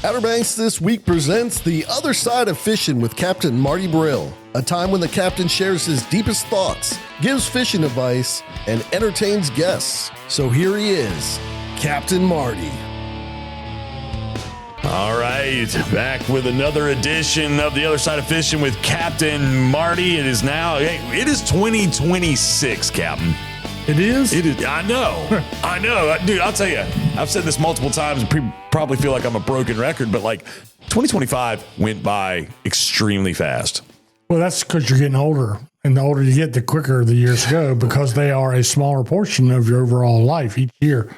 Outer Banks this week presents The Other Side of Fishing with Captain Marty Brill, a time when the captain shares his deepest thoughts, gives fishing advice, and entertains guests. So here he is, Captain Marty. All right, back with another edition of The Other Side of Fishing with Captain Marty. It is 2026, Captain. It is? It is. I know. Dude, I'll tell you, I've said this multiple times and probably feel like I'm a broken record, but like 2025 went by extremely fast. Well, that's because you're getting older. And the older you get, the quicker the years go because they are a smaller portion of your overall life each year.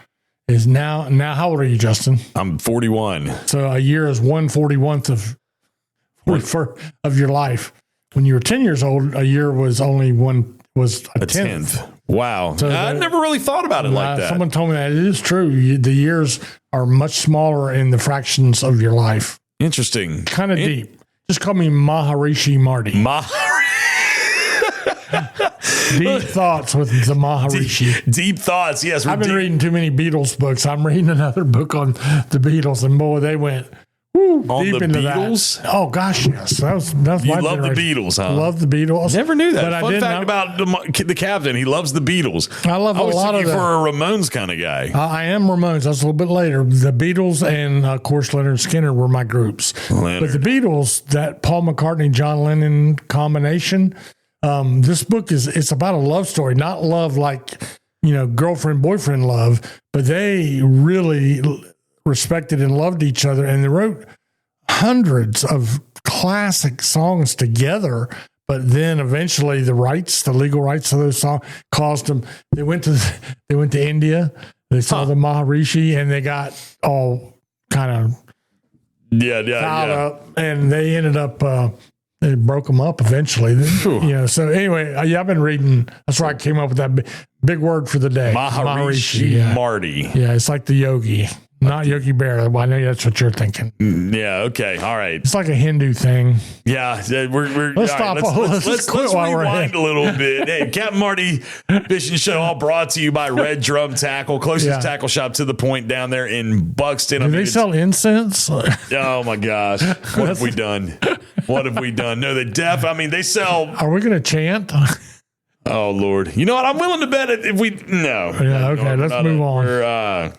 Is now how old are you, Justin? I'm 41. So a year is 1/41th of your life. When you were 10 years old, a year was only a tenth. Wow. So I never really thought about it like that. Someone told me that. It is true. The years are much smaller in the fractions of your life. Interesting. Kind of deep. Just call me Maharishi Marty. Deep thoughts with the Maharishi. Deep thoughts, yes. I've been reading too many Beatles books. I'm reading another book on the Beatles, and boy, they went deep into Beatles? that. Oh gosh, yes. That was you my love generation. the Beatles, huh? Love the Beatles. Never knew that. But Fun fact about the captain, he loves the Beatles. I love a lot of them. For a Ramones kind of guy. I am Ramones. That's a little bit later. The Beatles and, of course, Leonard Skinner were my groups. But the Beatles, that Paul McCartney, John Lennon combination, this book it's about a love story, not love like, girlfriend, boyfriend love, but they really respected and loved each other. And they wrote hundreds of classic songs together. But then eventually the legal rights of those songs caused them. They went to India. They saw the Maharishi and they got all kind of fouled up, and they ended up. They broke them up eventually. So anyway, I've been reading. That's why I came up with that big word for the day. Maharishi Marty. Yeah, it's like the yogi, not Yogi Bear. Well, I know that's what you're thinking. Yeah, okay, all right. It's like a Hindu thing. Yeah, we're let's stop. Let's rewind a little bit. Hey, Captain Marty Fishing Show, all brought to you by Red Drum Tackle, closest tackle shop to the point down there in Buxton. Do they sell incense? Oh my gosh, what have we done? What have we done? No, they sell. Are we going to chant? Oh Lord, you know what? I'm willing to bet it if we no. Yeah, okay, let's move on.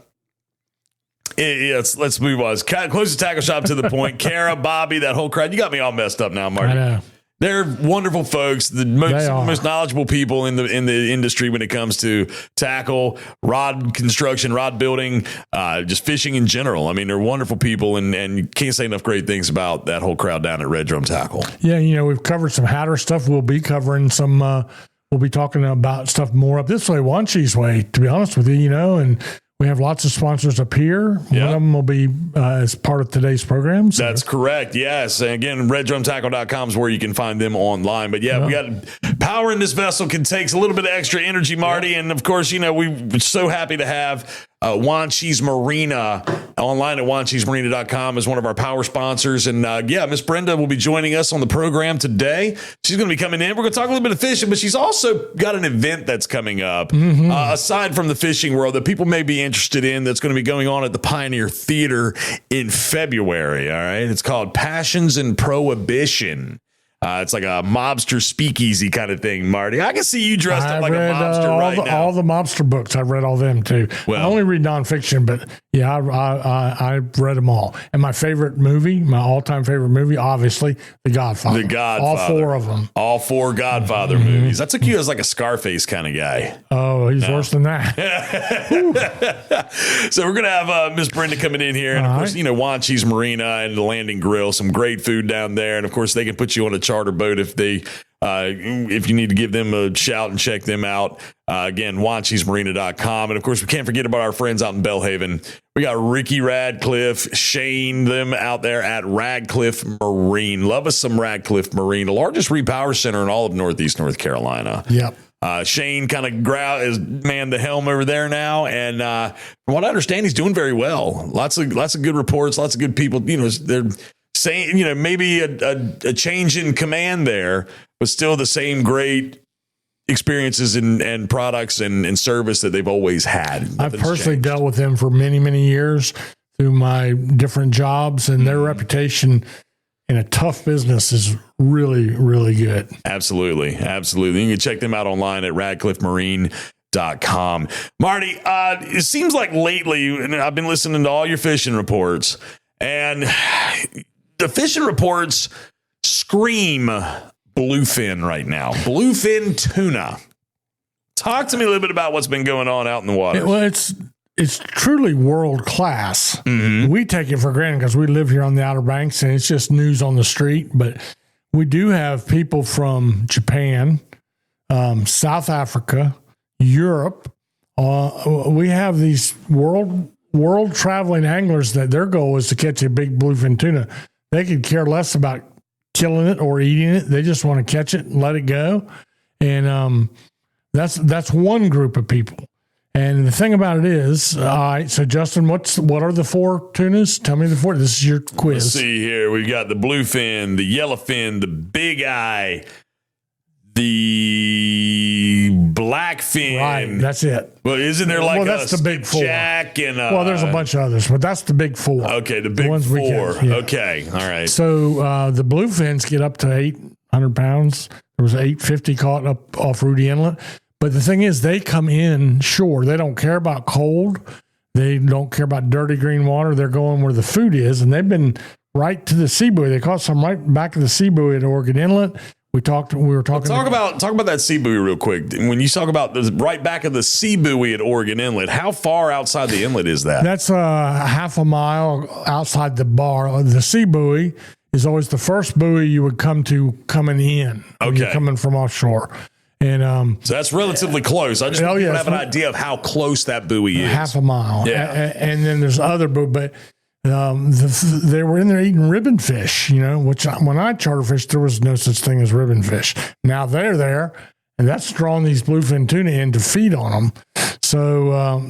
Let's move on. Closest tackle shop to the point. Kara, Bobby, that whole crowd. You got me all messed up now, Marty. I know. They're wonderful folks, the most knowledgeable people in the industry when it comes to tackle, rod construction, rod building, just fishing in general. I mean, they're wonderful people, and you can't say enough great things about that whole crowd down at Red Drum Tackle. Yeah, we've covered some Hatter stuff. We'll be covering some. We'll be talking about stuff more up this way, Wanchese way. To be honest with you, and. We have lots of sponsors up here. One of them will be as part of today's program. So. That's correct. Yes. And again, reddrumtackle.com is where you can find them online. But we got power in this vessel takes a little bit of extra energy, Marty. Yeah. And of course, we're so happy to have Wanchese Marina online at wanchesemarina.com as one of our power sponsors. And Miss Brenda will be joining us on the program today. She's going to be coming in. We're going to talk a little bit of fishing, but she's also got an event that's coming up aside from the fishing world that people may be interested in that's going to be going on at the Pioneer Theater in February. All right. It's called Passions and Prohibition. It's like a mobster speakeasy kind of thing, Marty. I can see you dressed up like a mobster now. All the mobster books, I've read all them too. Well, I only read nonfiction, but I've read them all. And my favorite movie, my all-time favorite movie, obviously, The Godfather. The Godfather. All four of them. All four Godfather movies. I took you as like a Scarface kind of guy. Oh, he's worse than that. So we're going to have Miss Brenda coming in here. And, of course, Wanchese Marina and the Landing Grill, some great food down there. And, of course, they can put you on a charter boat if you need to give them a shout and check them out. Again, wanchesemarina.com. And of course, we can't forget about our friends out in Belhaven. We got Ricky Radcliffe, Shane, them out there at Radcliffe Marine. Love us some Radcliffe Marine, the largest repower center in all of Northeast North Carolina. Yep. Shane kind of is manned the helm over there now, and from what I understand, he's doing very well. Lots of good reports, lots of good people. They're saying maybe a change in command there, but still the same great experiences and products and service that they've always had. I've personally dealt with them for many, many years. through my different jobs, and their reputation in a tough business is really, really good. Absolutely. Absolutely. You can check them out online at radcliffemarine.com. Marty, it seems like lately, and I've been listening to all your fishing reports, and the fishing reports scream bluefin right now. Bluefin tuna. Talk to me a little bit about what's been going on out in the water. Well, it's truly world class. Mm-hmm. We take it for granted because we live here on the Outer Banks, and it's just news on the street. But we do have people from Japan, South Africa, Europe. We have these world traveling anglers that their goal is to catch a big bluefin tuna. They could care less about killing it or eating it. They just want to catch it and let it go. And that's one group of people. And the thing about it is, all right, so Justin, what are the 4 tunas? Tell me the 4. This is your quiz. Let's see here. We've got the bluefin, the yellowfin, the big eye, the blackfin. Right, that's it. Well, isn't there like that's the big 4. Jack and well, there's a bunch of others, but that's the big 4. Okay, the big 4. Yeah. Okay, all right. So the bluefins get up to 800 pounds. There was 850 caught up off Rudy Inlet. But the thing is, they come in shore. They don't care about cold. They don't care about dirty green water. They're going where the food is, and they've been right to the sea buoy. They caught some right back of the sea buoy at Oregon Inlet. We were talking. Talk about that sea buoy real quick. When you talk about the right back of the sea buoy at Oregon Inlet, how far outside the inlet is that? That's half a mile outside the bar. The sea buoy is always the first buoy you would come to coming in. Okay, you're coming from offshore. And so that's relatively close. I just want to have an idea of how close that buoy is. Half a mile. Yeah. And then there's other buoys, but they were in there eating ribbon fish, which when I charter fished, there was no such thing as ribbon fish. Now they're there, and that's drawing these bluefin tuna in to feed on them. So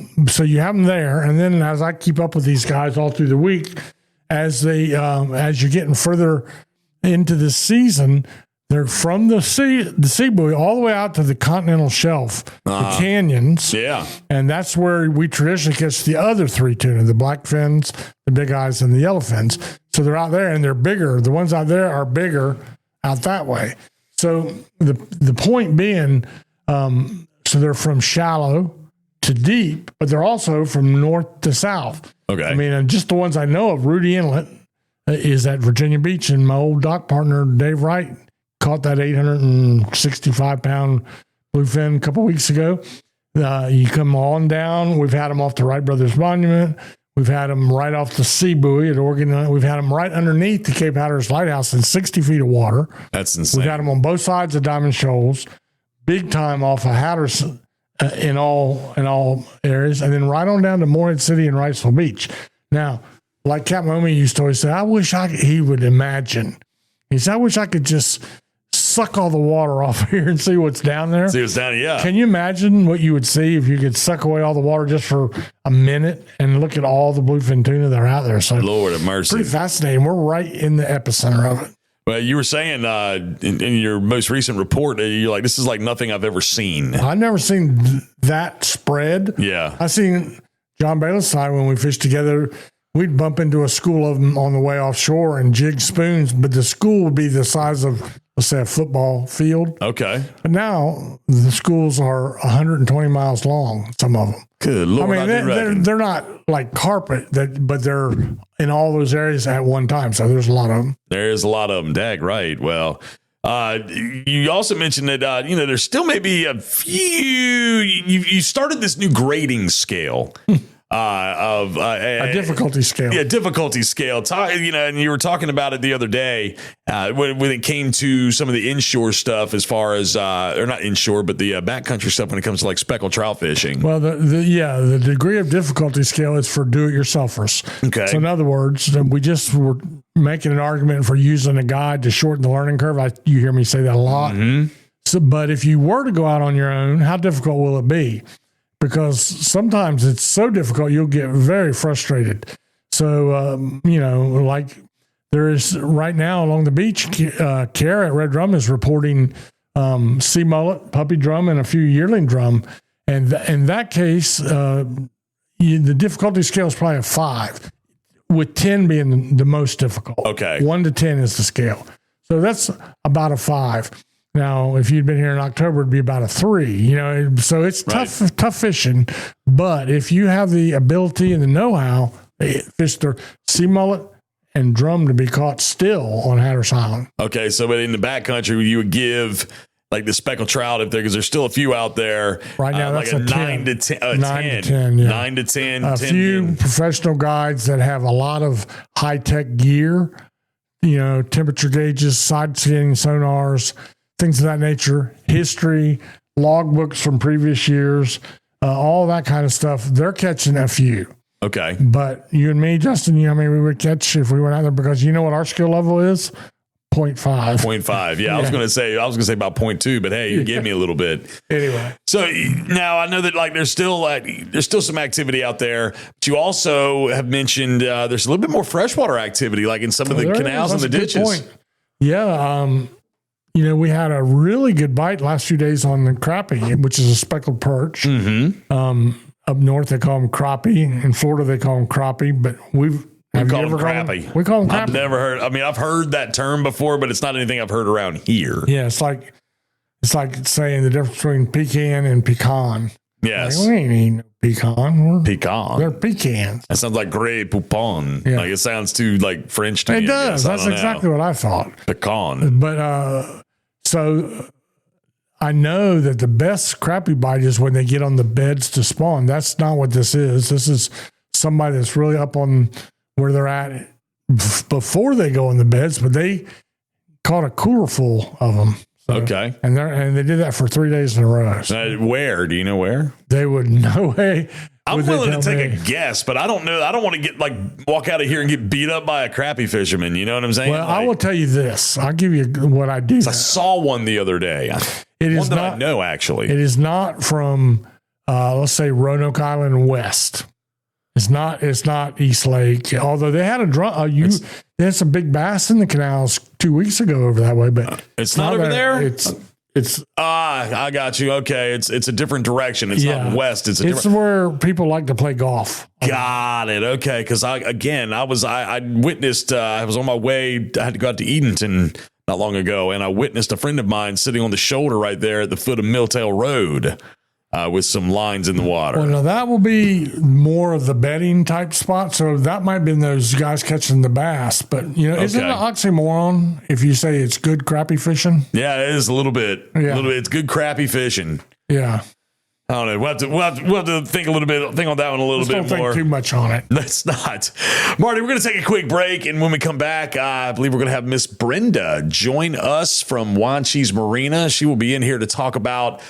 you have them there. And then as I keep up with these guys all through the week, as you're getting further into the season, they're from the sea buoy all the way out to the continental shelf, the canyons. Yeah. And that's where we traditionally catch the other 3 tuna, the black fins, the big eyes, and the yellow fins. So they're out there and they're bigger. The ones out there are bigger out that way. So the point being, so they're from shallow to deep, but they're also from north to south. Okay. I mean, just the ones I know of, Rudy Inlet is at Virginia Beach, and my old dock partner, Dave Wright, caught that 865-pound bluefin a couple weeks ago. You come on down. We've had them off the Wright Brothers Monument. We've had them right off the sea buoy at Oregon. We've had them right underneath the Cape Hatteras Lighthouse in 60 feet of water. That's insane. We've had them on both sides of Diamond Shoals, big time off of Hatteras in all areas, and then right on down to Morehead City and Wrightsville Beach. Now, like Capt used to always say, he would imagine. He said, I wish I could just suck all the water off here and see what's down there. See what's down, yeah. Can you imagine what you would see if you could suck away all the water just for a minute and look at all the bluefin tuna that are out there? So, Lord have mercy. Pretty fascinating. We're right in the epicenter of it. Well, you were saying in your most recent report, you're like, this is like nothing I've ever seen. I've never seen that spread. Yeah. I seen John Bayless' side when we fished together. We'd bump into a school of them on the way offshore and jig spoons, but the school would be the size of, let's say, a football field. Okay. But now the schools are 120 miles long, some of them. Good Lord. I mean, they're not like carpet, but they're in all those areas at one time. So there's a lot of them. There's a lot of them. Dag right. Well, you also mentioned that, there's still maybe a few, you started this new grading scale. Of a difficulty scale. Yeah, difficulty scale. And you were talking about it the other day when it came to some of the inshore stuff as far as, or not inshore, but the backcountry stuff when it comes to like speckled trout fishing. Well, the degree of difficulty scale is for do-it-yourselfers. Okay. So in other words, we just were making an argument for using a guide to shorten the learning curve. You hear me say that a lot. Mm-hmm. So, but if you were to go out on your own, how difficult will it be? Because sometimes it's so difficult, you'll get very frustrated. So, like there is right now along the beach, Care at Red Drum is reporting sea mullet, puppy drum, and a few yearling drum. And in that case, the difficulty scale is probably a 5. with 10 being the most difficult. Okay. 1 to 10 is the scale. So that's about a 5. Now, if you'd been here in October, it'd be about a 3, so it's tough fishing. But if you have the ability and the know-how, they fish their sea mullet and drum to be caught still on Hatteras Island. Okay. So, but in the backcountry, you would give like the speckled trout if there, because there's still a few out there. Right now, that's like a 9 to 10. 9 to 10, yeah. 9 to 10. A 10 few professional guides that have a lot of high-tech gear, temperature gauges, side scanning sonars, things of that nature, history, logbooks from previous years, all that kind of stuff. They're catching a few. Okay. But you and me, Justin, we would catch if we went out there, because you know what our skill level is? 0.5. 0.5. Yeah, I was going to say about 0.2, but hey, you gave me a little bit. Anyway. So now I know that there's still some activity out there, but you also have mentioned there's a little bit more freshwater activity, like in some of the canals and the ditches. Yeah. We had a really good bite last few days on the crappie, which is a speckled perch. Mm-hmm. Up north, they call them crappie. In Florida, they call them crappie, but we call them crappie. We call them crappie. I've never heard. I've heard that term before, but it's not anything I've heard around here. Yeah, it's like saying the difference between pecan and pecan. Yes, we ain't eating pecan. Pecan. They're pecans. That sounds like Grey Poupon. Yeah. Like it sounds too French to me. It does. That's exactly what I thought. Pecan. But so I know that the best crappie bite is when they get on the beds to spawn. That's not what this is. This is somebody that's really up on where they're at before they go in the beds, but they caught a cooler full of them. So, okay. And they did that for 3 days in a row. So where? Do you know where? They would, no way. I'm willing to take a guess, but I don't know. I don't want to get walk out of here and get beat up by a crappie fisherman. You know what I'm saying? Well, I will tell you this. I'll give you what I do. I saw one the other day. It is one that not, I know, actually. It is not from, let's say, Roanoke Island West. It's not East Lake, although they had they had some big bass in the canals 2 weeks ago over that way, but it's not over there. It's I got you. Okay, it's a different direction. It's not west. It's where people like to play golf. Got it. Okay, because I witnessed. I was on my way. I had to go out to Edenton not long ago, and I witnessed a friend of mine sitting on the shoulder right there at the foot of Milltail Road. With some lines in the water. Well, now that will be more of the bedding type spot. So that might have been those guys catching the bass. But, isn't it an oxymoron if you say it's good crappie fishing? Yeah, it is a little bit. Yeah. A little bit. It's good crappie fishing. Yeah. I don't know. We'll have to think on that one a little bit more. Don't think too much on it. Let's not. Marty, we're going to take a quick break. And when we come back, I believe we're going to have Miss Brenda join us from Wanchese Marina. She will be in here to talk about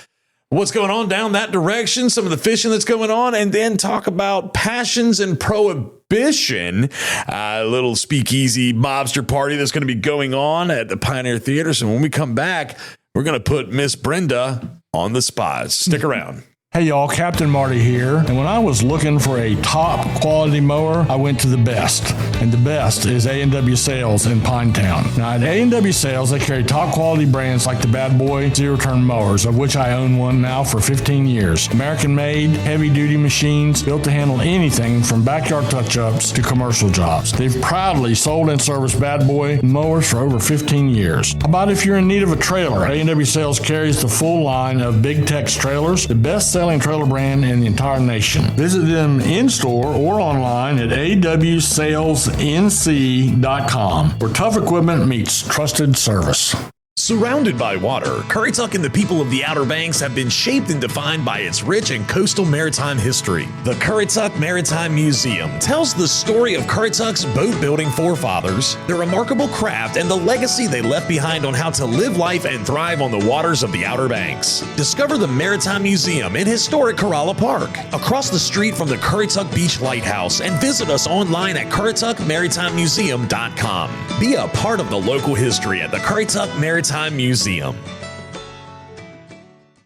what's going on down that direction, some of the fishing that's going on, and then talk about passions and prohibition, a little speakeasy mobster party that's going to be going on at the Pioneer Theater. So when we come back, we're going to put Miss Brenda on the spot. Stick around. Hey y'all, Captain Marty here. And when I was looking for a top quality mower, I went to the best. And the best is A&W Sales in Pinetown. Now at A&W Sales, they carry top quality brands like the Bad Boy zero-turn mowers, of which I own one now for 15 years. American-made, heavy-duty machines built to handle anything from backyard touch-ups to commercial jobs. They've proudly sold and serviced Bad Boy mowers for over 15 years. How about if you're in need of a trailer? A&W Sales carries the full line of Big Tex trailers, the best-selling trailer brand in the entire nation. Visit them in-store or online at awsalesnc.com, where tough equipment meets trusted service. Surrounded by water, Currituck and the people of the Outer Banks have been shaped and defined by its rich and coastal maritime history. The Currituck Maritime Museum tells the story of Currituck's boat-building forefathers, their remarkable craft, and the legacy they left behind on how to live life and thrive on the waters of the Outer Banks. Discover the Maritime Museum in historic Corolla Park, across the street from the Currituck Beach Lighthouse, and visit us online at currituckmaritimemuseum.com. Be a part of the local history at the Currituck Maritime Museum.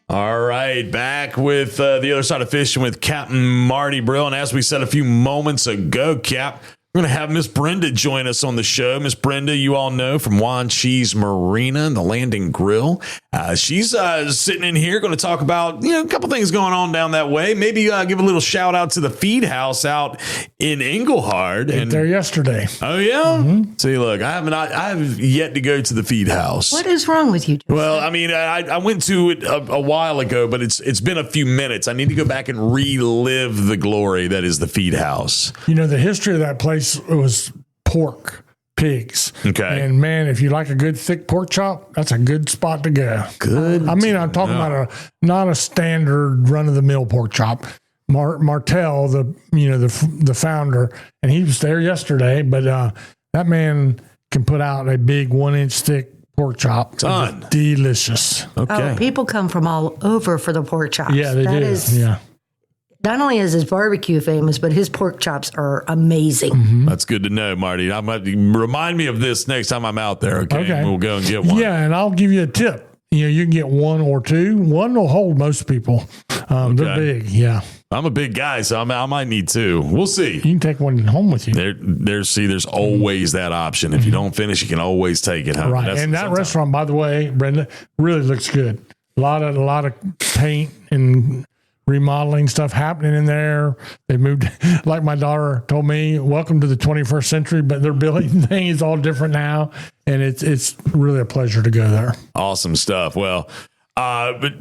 All right, back with the other side of fishing with Captain Marty Brill. And as we said a few moments ago, Cap, we're going to have Miss Brenda join us on the show. Miss Brenda, you all know from Wanchese Marina, the Landing Grill. She's sitting in here going to talk about a couple things going on down that way. Maybe give a little shout out to the feed house out in Englehart. And there yesterday. Oh yeah. Mm-hmm. See, look, I have yet to go to the feed house. What is wrong with you, Justin? Well, I mean, I went to it a while ago, but it's been a few minutes. I need to go back and relive the glory that is the feed house. The history of that place was pork, pigs. Okay. And man, if you like a good thick pork chop, that's a good spot to go. Good. I mean, I'm talking about not a standard run of the mill pork chop. Martell, the founder, and he was there yesterday, but that man can put out a big 1-inch thick pork chop. Done. Delicious. Okay. People come from all over for the pork chops. Yeah, they do. Yeah. Not only is his barbecue famous, but his pork chops are amazing. Mm-hmm. That's good to know, Marty. Remind me of this next time I'm out there. Okay. We'll go and get one. Yeah, and I'll give you a tip. You can get one or two. One will hold most people. They're big. Yeah. I'm a big guy, so I might need two. We'll see. You can take one home with you. There's always that option. If you don't finish, you can always take it home. Right. And that restaurant, by the way, Brenda, really looks good. A lot of paint and remodeling stuff happening in there. They moved, like my daughter told me, welcome to the 21st century, but their building thing is all different now. And it's really a pleasure to go there. Awesome stuff. Well, but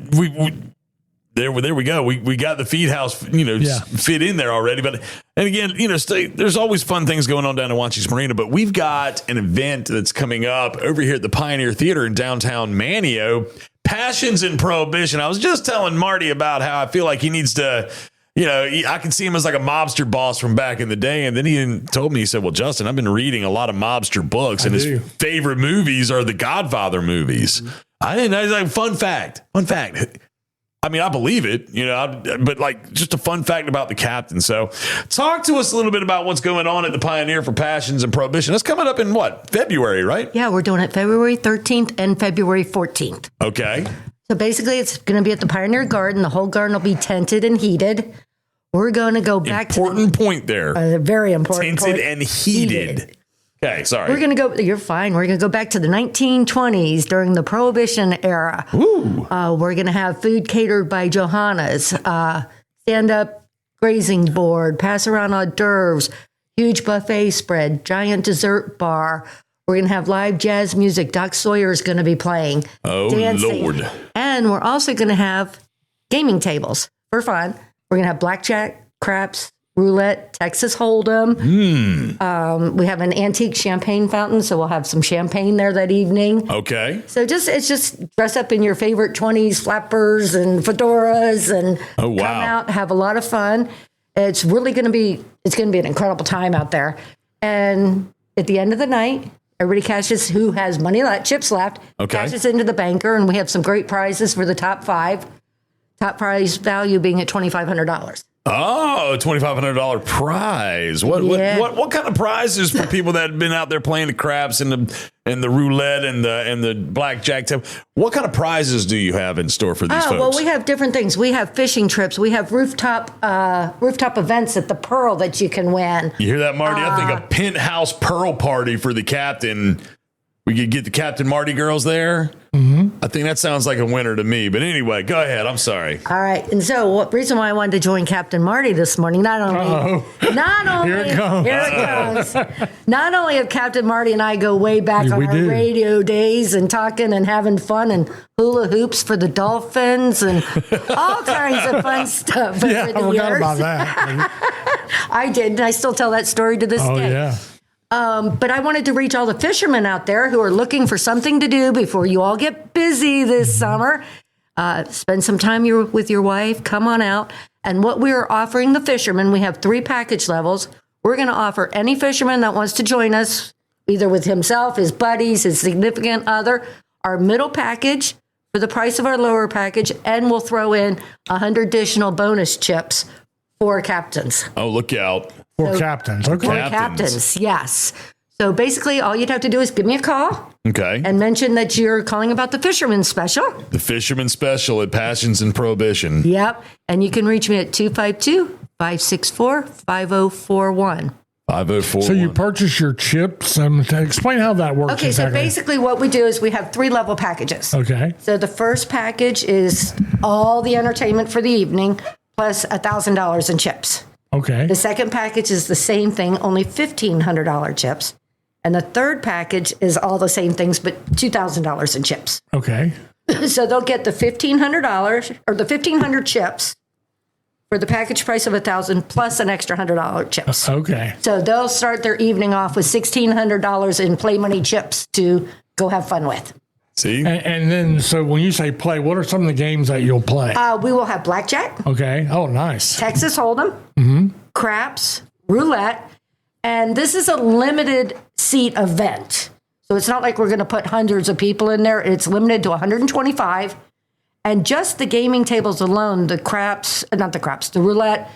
there we go. We got the feed house, fit in there already. But, and again, there's always fun things going on down in Wanchese Marina, but we've got an event that's coming up over here at the Pioneer Theater in downtown Manteo. Passions and Prohibition. I was just telling Marty about how I feel like he needs to, I can see him as like a mobster boss from back in the day. And then he told me, he said, well, Justin, I've been reading a lot of mobster books and his favorite movies are the Godfather movies. Mm-hmm. I didn't know. It's like fun fact. I mean, I believe it, but like just a fun fact about the captain. So talk to us a little bit about what's going on at the Pioneer for Passions and Prohibition. That's coming up in February, right? Yeah, we're doing it February 13th and February 14th. Okay. So basically it's going to be at the Pioneer Garden. The whole garden will be tented and heated. We're going to go back important point there. A very important tented point. And heated. Okay, sorry. We're going to go, you're fine. We're going to go back to the 1920s during the Prohibition era. Ooh. We're going to have food catered by Johanna's, stand-up grazing board, pass around hors d'oeuvres, huge buffet spread, giant dessert bar. We're going to have live jazz music. Doc Sawyer is going to be playing. Oh, dancing. Lord. And we're also going to have gaming tables for fun. We're going to have blackjack, craps, roulette, Texas Hold'em. We have an antique champagne fountain, so we'll have some champagne there that evening. Okay. So it's just dress up in your favorite 20s flappers and fedoras and come out, have a lot of fun. It's really going to be an incredible time out there. And at the end of the night, everybody cashes who has money left, chips left, cashes into the banker, and we have some great prizes for the top 5. Top prize value being at $2,500. Oh, $2,500 prize. What kind of prizes for people that have been out there playing the craps and the roulette and the blackjack? What kind of prizes do you have in store for these folks? Well, we have different things. We have fishing trips. We have rooftop events at the Pearl that you can win. You hear that, Marty? I think a penthouse Pearl party for the captain. We could get the Captain Marty girls there. Mm-hmm. I think that sounds like a winner to me. But anyway, go ahead. I'm sorry. All right. And so the reason why I wanted to join Captain Marty this morning, not only here it comes. Not only have Captain Marty and I go way back on our radio days and talking and having fun and hula hoops for the Dolphins and all kinds of fun stuff. Yeah, I forgot about that. I did. I still tell that story to this day. Oh, yeah. But I wanted to reach all the fishermen out there who are looking for something to do before you all get busy this summer. Spend some time with your wife. Come on out. And what we are offering the fishermen, we have 3 package levels. We're going to offer any fisherman that wants to join us, either with himself, his buddies, his significant other, our middle package for the price of our lower package, and we'll throw in 100 additional bonus chips for captains. Oh, look out. For captains. Okay. For captains, yes. So basically, all you'd have to do is give me a call. Okay. And mention that you're calling about the Fisherman Special. The Fisherman Special at Passions and Prohibition. Yep. And you can reach me at 252-564-5041. 504. So you purchase your chips. Explain how that works. Okay, so basically what we do is we have 3-level packages. Okay. So the first package is all the entertainment for the evening plus $1,000 in chips. Okay. The second package is the same thing, only $1,500 chips. And the third package is all the same things, but $2,000 in chips. Okay. So they'll get the $1,500 or the 1,500 chips for the package price of $1,000 plus an extra $100 chips. Okay. So they'll start their evening off with $1,600 in play money chips to go have fun with. See? And then, so when you say play, what are some of the games that you'll play? We will have blackjack. Okay. Oh, nice. Texas Hold'em, craps, roulette, and this is a limited seat event. So it's not like we're going to put hundreds of people in there. It's limited to 125. And just the gaming tables alone, the roulette,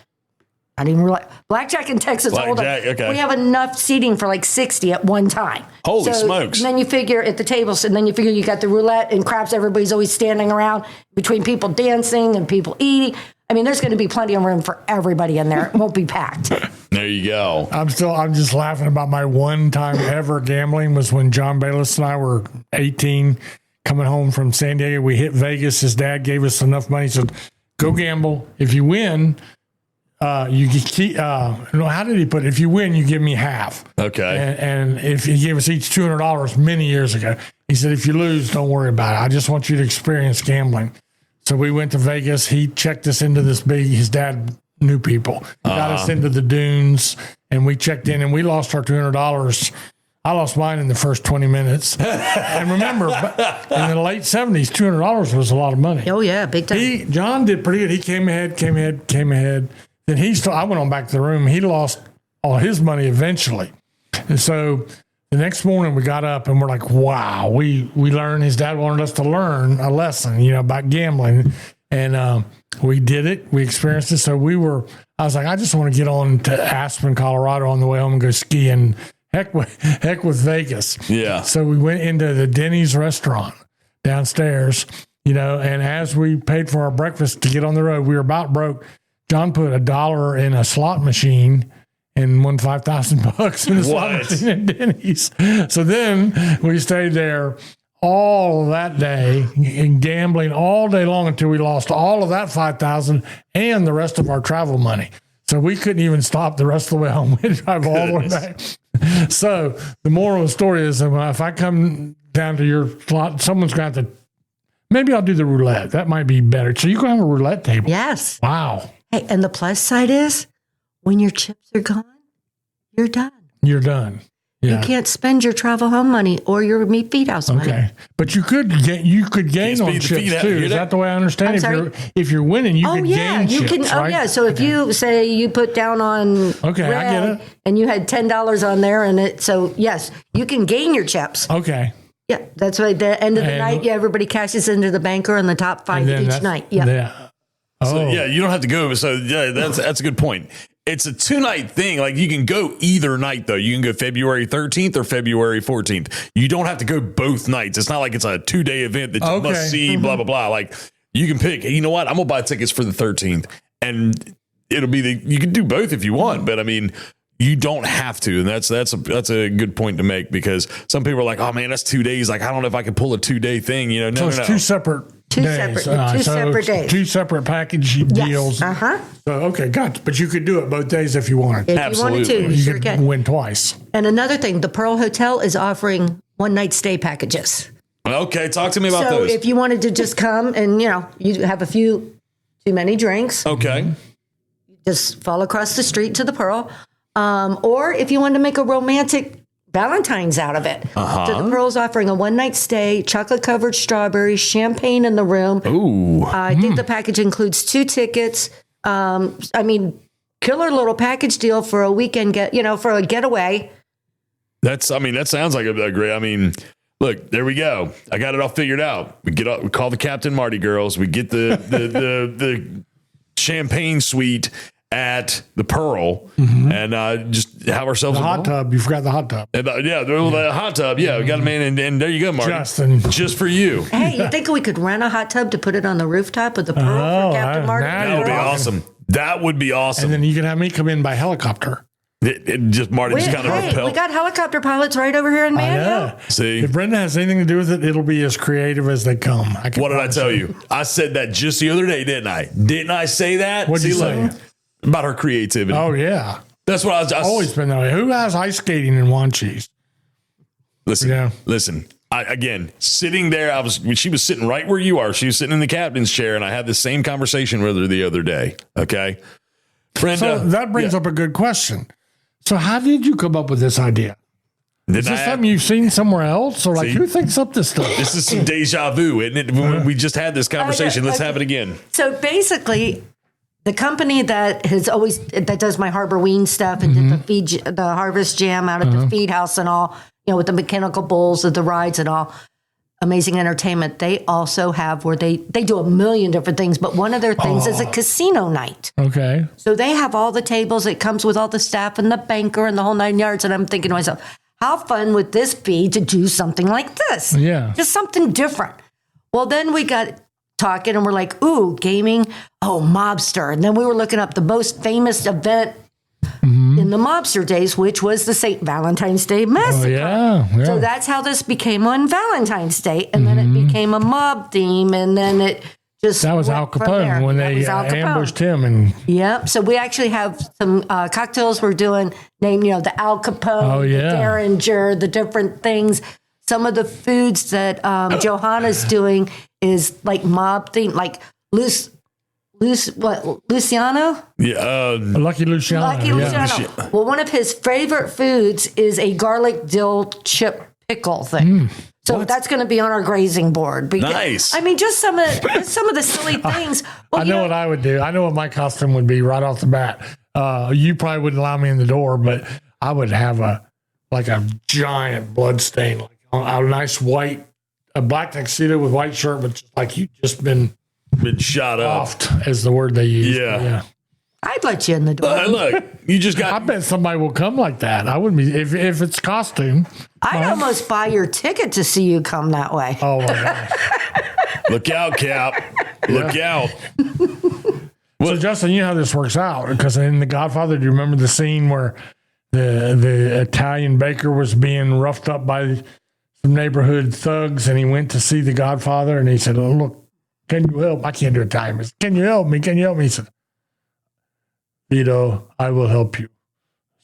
not even roulette, blackjack and Texas Hold'em, okay. we have enough seating for like 60 at one time. Holy smokes. And then you figure at the tables, and then you figure you got the roulette and craps, everybody's always standing around between people dancing and people eating. I mean, there's going to be plenty of room for everybody in there. It won't be packed. There you go. I'm just laughing about my one time ever gambling was when John Bayless and I were 18, coming home from San Diego. We hit Vegas. His dad gave us enough money. He said, go gamble. If you win, you keep, how did he put it? If you win, you give me half. Okay. And if he gave us each $200 many years ago, he said, if you lose, don't worry about it. I just want you to experience gambling. So we went to Vegas. He checked us into this his dad knew people. He got us into the dunes, and we checked in, and we lost our $200. I lost mine in the first 20 minutes. And remember, in the late 70s, $200 was a lot of money. Oh, yeah, big time. John did pretty good. He came ahead. Then I went on back to the room. He lost all his money eventually. And so the next morning we got up and we're like, wow, we learned. His dad wanted us to learn a lesson, about gambling. And we did it. We experienced it. So I was like, I just want to get on to Aspen, Colorado on the way home and go skiing. Heck with Vegas. Yeah. So we went into the Denny's restaurant downstairs, and as we paid for our breakfast to get on the road, we were about broke. John put $1 in a slot machine and won $5,000 in the slot machine at Denny's. So then we stayed there all that day and gambling all day long until we lost all of that $5,000 and the rest of our travel money. So we couldn't even stop the rest of the way home. We drive all the way back. So the moral of the story is that if I come down to your slot, someone's going to have to, maybe I'll do the roulette. That might be better. So you can have a roulette table. Yes. Wow. Hey, and the plus side is when your chips are gone, you're done. You're done. Yeah. You can't spend your travel home money or your meat feed house money. Okay, but you could gain on chips too. Is that the way I understand it? If you're winning, you could gain chips, right? Oh yeah. So if you say you put down on I get it. and you had $10 on there, so yes, you can gain your chips. Okay. Yeah, that's right. The end of the night, everybody cashes into the banker on the top 5 each night. Yeah. So you don't have to go. So yeah, that's a good point. It's a 2-night thing. Like you can go either night though. You can go February 13th or February 14th. You don't have to go both nights. It's not like it's a 2-day event that you must see, blah, blah, blah. Like you can pick, you know what? I'm going to buy tickets for the 13th and it'll be you can do both if you want, but I mean, you don't have to. And that's a good point to make because some people are like, oh man, that's 2 days. Like, I don't know if I can pull a 2-day thing, No, so it's two separate days. Separate days. Two separate package deals. So, okay, gotcha. But you could do it both days if you wanted. If you wanted to, you sure could can. win twice. And another thing, the Pearl Hotel is offering 1-night stay packages. Okay, talk to me about those. So if you wanted to just come and, you have a few too many drinks. Okay. Just fall across the street to the Pearl. Or if you wanted to make a romantic Valentine's out of it. So the Pearl's offering a 1-night stay, chocolate-covered strawberries, champagne in the room. Ooh. I think the package includes 2 tickets. Killer little package deal for a weekend for a getaway. That sounds like a great, look, there we go. I got it all figured out. We call the Captain Marty girls. We get the champagne suite at the Pearl and just have ourselves the hot tub. You forgot the hot tub. And, the hot tub. Yeah, we got a man, and there you go, Marty. Justin, just for you. Hey, you think we could rent a hot tub to put it on the rooftop of the Pearl for Captain Marty? That would be awesome. That would be awesome. And then you can have me come in by helicopter. Marty just got a repel. We got helicopter pilots right over here in Manio. See, if Brenda has anything to do with it, it'll be as creative as they come. What did I tell you? I said that just the other day, didn't I? Didn't I say that? What'd you say? About her creativity. Oh, yeah. That's what I was. Always been that way. Who has ice skating in Wanchese? Listen. Again, sitting there, she was sitting right where you are. She was sitting in the captain's chair, and I had the same conversation with her the other day. Okay. Brenda. So that brings up a good question. So how did you come up with this idea? Is this something you've seen somewhere else? Or who thinks up this stuff? This is some deja vu, isn't it? We just had this conversation. Let's have it again. So basically, the company that does my Harbor-Ween stuff and did the harvest jam out at the feed house and all, with the mechanical bulls and the rides and all, Amazing Entertainment, they also have where they do a million different things, but one of their things is a casino night. Okay. So they have all the tables. It comes with all the staff and the banker and the whole 9 yards. And I'm thinking to myself, how fun would this be to do something like this? Yeah. Just something different. Well, then we got talking and we're like, ooh, gaming. Oh, Mobster. And then we were looking up the most famous event in the Mobster days, which was the St. Valentine's Day Massacre. Oh, yeah. So that's how this became on Valentine's Day. And then it became a mob theme. And then it just that was Al Capone when they ambushed him. And yep. So we actually have some cocktails we're doing named, the Al Capone, the Derringer, the different things. Some of the foods that Johanna's doing is like mob theme, like Luciano? Yeah, Lucky Luciano. Lucky Luciano. Well, one of his favorite foods is a garlic dill chip pickle thing. So that's going to be on our grazing board. Because, nice. I mean, just some of the silly things. Well, I know what I would do. I know what my costume would be right off the bat. You probably wouldn't allow me in the door, but I would have a giant blood stain, like a nice black tuxedo with white shirt, but like you just been shot up. Offed is the word they use. Yeah. I'd let you in the door. Look, you just got. I bet somebody will come like that. I wouldn't be if it's costume. I'd almost buy your ticket to see you come that way. Oh my gosh. Look out, Cap. Look out. So Justin, you know how this works out because in The Godfather, do you remember the scene where the Italian baker was being roughed up by some neighborhood thugs, and he went to see the Godfather, and he said, "Oh, look. Can you help? I can't do Italian. He said, can you help me? Can you help me?" He said, "Vito, I will help you.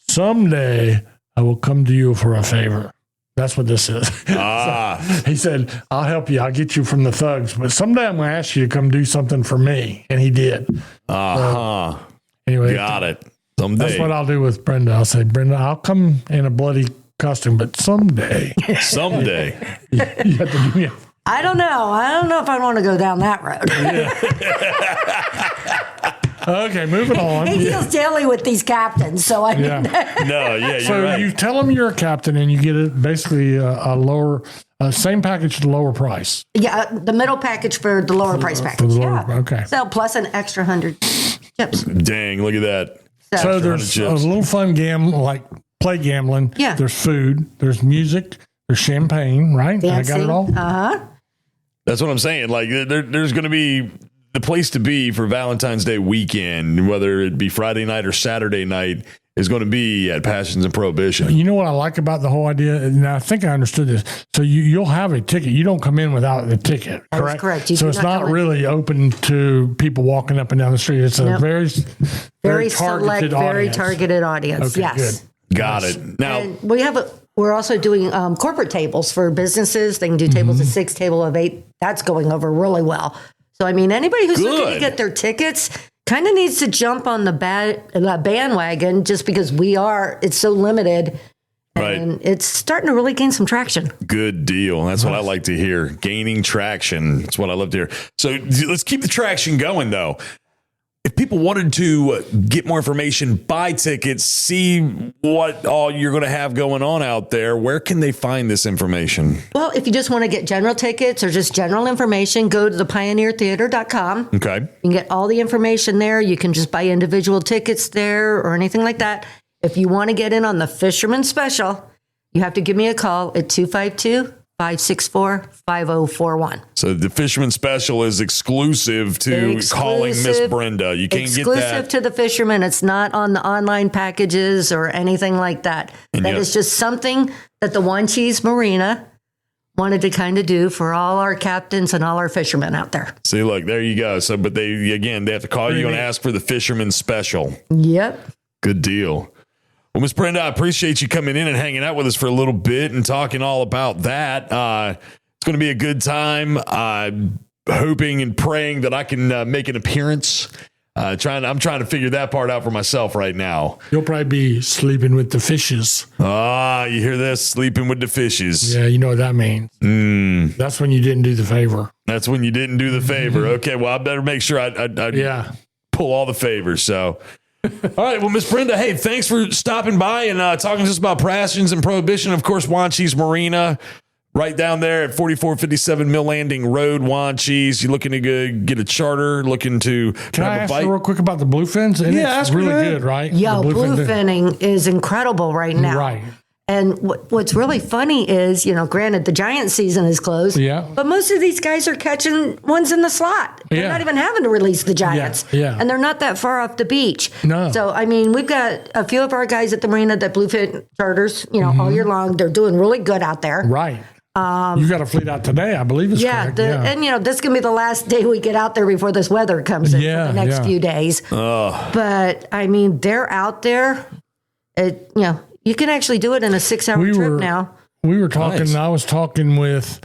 Someday I will come to you for a favor." That's what this is. So he said, "I'll help you. I'll get you from the thugs. But someday I'm going to ask you to come do something for me." And he did. So, anyway. Got it. Someday. That's what I'll do with Brenda. I'll say, "Brenda, I'll come in a bloody costume, but someday." Someday. you have to do me. I don't know if I want to go down that road. Okay, moving on. He deals daily with these captains, so I mean. You're right. You tell them you're a captain, and you get it basically a lower, same package at the lower price. Yeah, the middle package for the lower price package. Okay. So plus an extra 100 chips. Dang, look at that. So there's a little fun game, like play gambling. Yeah. There's food. There's music. There's champagne, right? Dancing. I got it all? Uh-huh. That's what I'm saying. Like, there's going to be the place to be for Valentine's Day weekend, whether it be Friday night or Saturday night, is going to be at Passions and Prohibition. You know what I like about the whole idea? And I think I understood this. So you'll have a ticket. You don't come in without the ticket, correct? That's correct. So it's not really open to people walking up and down the street. It's a very targeted audience. Very targeted audience. Okay, yes. Good. Got it. Now, and we're also doing corporate tables for businesses. They can do tables of 6, table of 8. That's going over really well. So, I mean, anybody who's looking to get their tickets kind of needs to jump on the bandwagon just because it's so limited. And it's starting to really gain some traction. Good deal. That's what I like to hear. Gaining traction. That's what I love to hear. So let's keep the traction going, though. If people wanted to get more information, buy tickets, see what all you're going to have going on out there, where can they find this information? Well, if you just want to get general tickets or just general information, go to thepioneertheater.com. Okay. You can get all the information there. You can just buy individual tickets there or anything like that. If you want to get in on the Fisherman Special, you have to give me a call at 564-5041. So the Fisherman Special is exclusive to calling Miss Brenda. You can't get that. Exclusive to the fishermen. It's not on the online packages or anything like that. That is just something that the Wanchese Marina wanted to kind of do for all our captains and all our fishermen out there. See, look, there you go. So, but they have to call you and ask for the Fisherman Special. Yep. Good deal. Well, Miss Brenda, I appreciate you coming in and hanging out with us for a little bit and talking all about that. It's going to be a good time. Hoping and praying that I can make an appearance. I'm trying to figure that part out for myself right now. You'll probably be sleeping with the fishes. You hear this? Sleeping with the fishes. Yeah, you know what that means. That's when you didn't do the favor. That's when you didn't do the favor. Okay, well, I better make sure I pull all the favors. So, all right. Well, Miss Brenda, hey, thanks for stopping by and talking to us about passions and prohibition. Of course, Wanchese Marina, right down there at 4457 Mill Landing Road, Wanchese. You looking to get a charter? Looking to Can I ask you real quick about the bluefins? And it's really good, right? Yeah, bluefinning is incredible right now. Right. And what's really funny is, granted, the giant season is closed. Yeah. But most of these guys are catching ones in the slot. They're not even having to release the giants. Yeah. And they're not that far off the beach. No. So, we've got a few of our guys at the marina that bluefin charters, all year long. They're doing really good out there. Right. You got a fleet out today, I believe it's correct. And, this is going to be the last day we get out there before this weather comes in for the next few days. But, they're out there. You can actually do it in a 6-hour trip now. We were talking, nice. I was talking with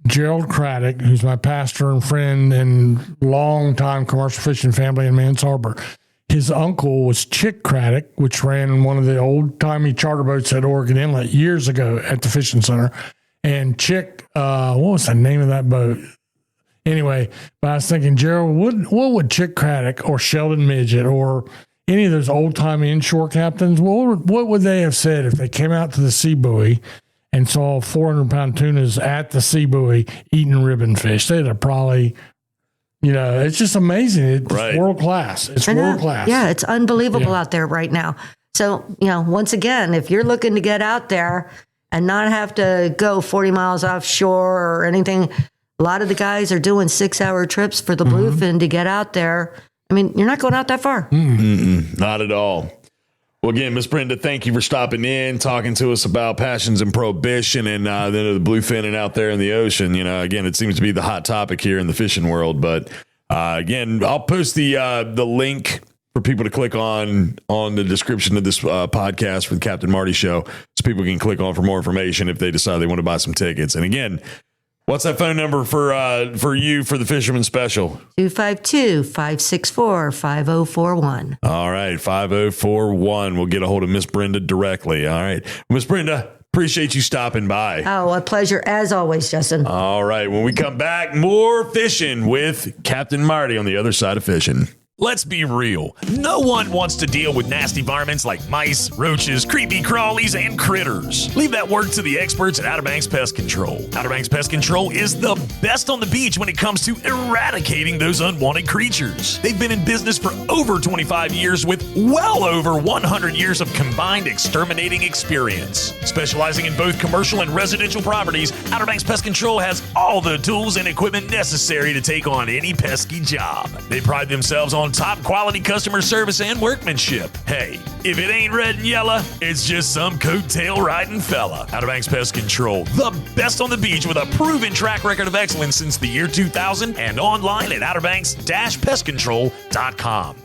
Gerald Craddock, who's my pastor and friend and longtime commercial fishing family in Mans Harbor. His uncle was Chick Craddock, which ran one of the old-timey charter boats at Oregon Inlet years ago at the fishing center. And Chick, what was the name of that boat? Anyway, but I was thinking, Gerald, what would Chick Craddock or Sheldon Midget or any of those old-time inshore captains, what would they have said if they came out to the sea buoy and saw 400-pound tunas at the sea buoy eating ribbon fish? They'd have probably, it's just amazing. It's world-class. It's world-class. Yeah, it's unbelievable out there right now. So, once again, if you're looking to get out there and not have to go 40 miles offshore or anything, a lot of the guys are doing 6-hour trips for the bluefin to get out there. You're not going out that far. Not at all. Well, again, Miss Brenda, thank you for stopping in, talking to us about passions and prohibition and then the bluefin out there in the ocean. Again, it seems to be the hot topic here in the fishing world. But again, I'll post the link for people to click on the description of this podcast for the Captain Marty Show, so people can click on for more information if they decide they want to buy some tickets. And again, what's that phone number for you for the Fisherman Special? 252-564-5041. All right, 5041. We'll get a hold of Miss Brenda directly. All right. Miss Brenda, appreciate you stopping by. Oh, a pleasure as always, Justin. All right. When we come back, more fishing with Captain Marty on the other side of fishing. Let's be real. No one wants to deal with nasty varmints like mice, roaches, creepy crawlies, and critters. Leave that work to the experts at Outer Banks Pest Control. Outer Banks Pest Control is the best on the beach when it comes to eradicating those unwanted creatures. They've been in business for over 25 years with well over 100 years of combined exterminating experience. Specializing in both commercial and residential properties, Outer Banks Pest Control has all the tools and equipment necessary to take on any pesky job. They pride themselves on top quality customer service and workmanship. Hey, if it ain't red and yellow, it's just some coattail riding fella. Outer Banks Pest Control, the best on the beach with a proven track record of excellence since the year 2000 and online at outerbanks-pestcontrol.com.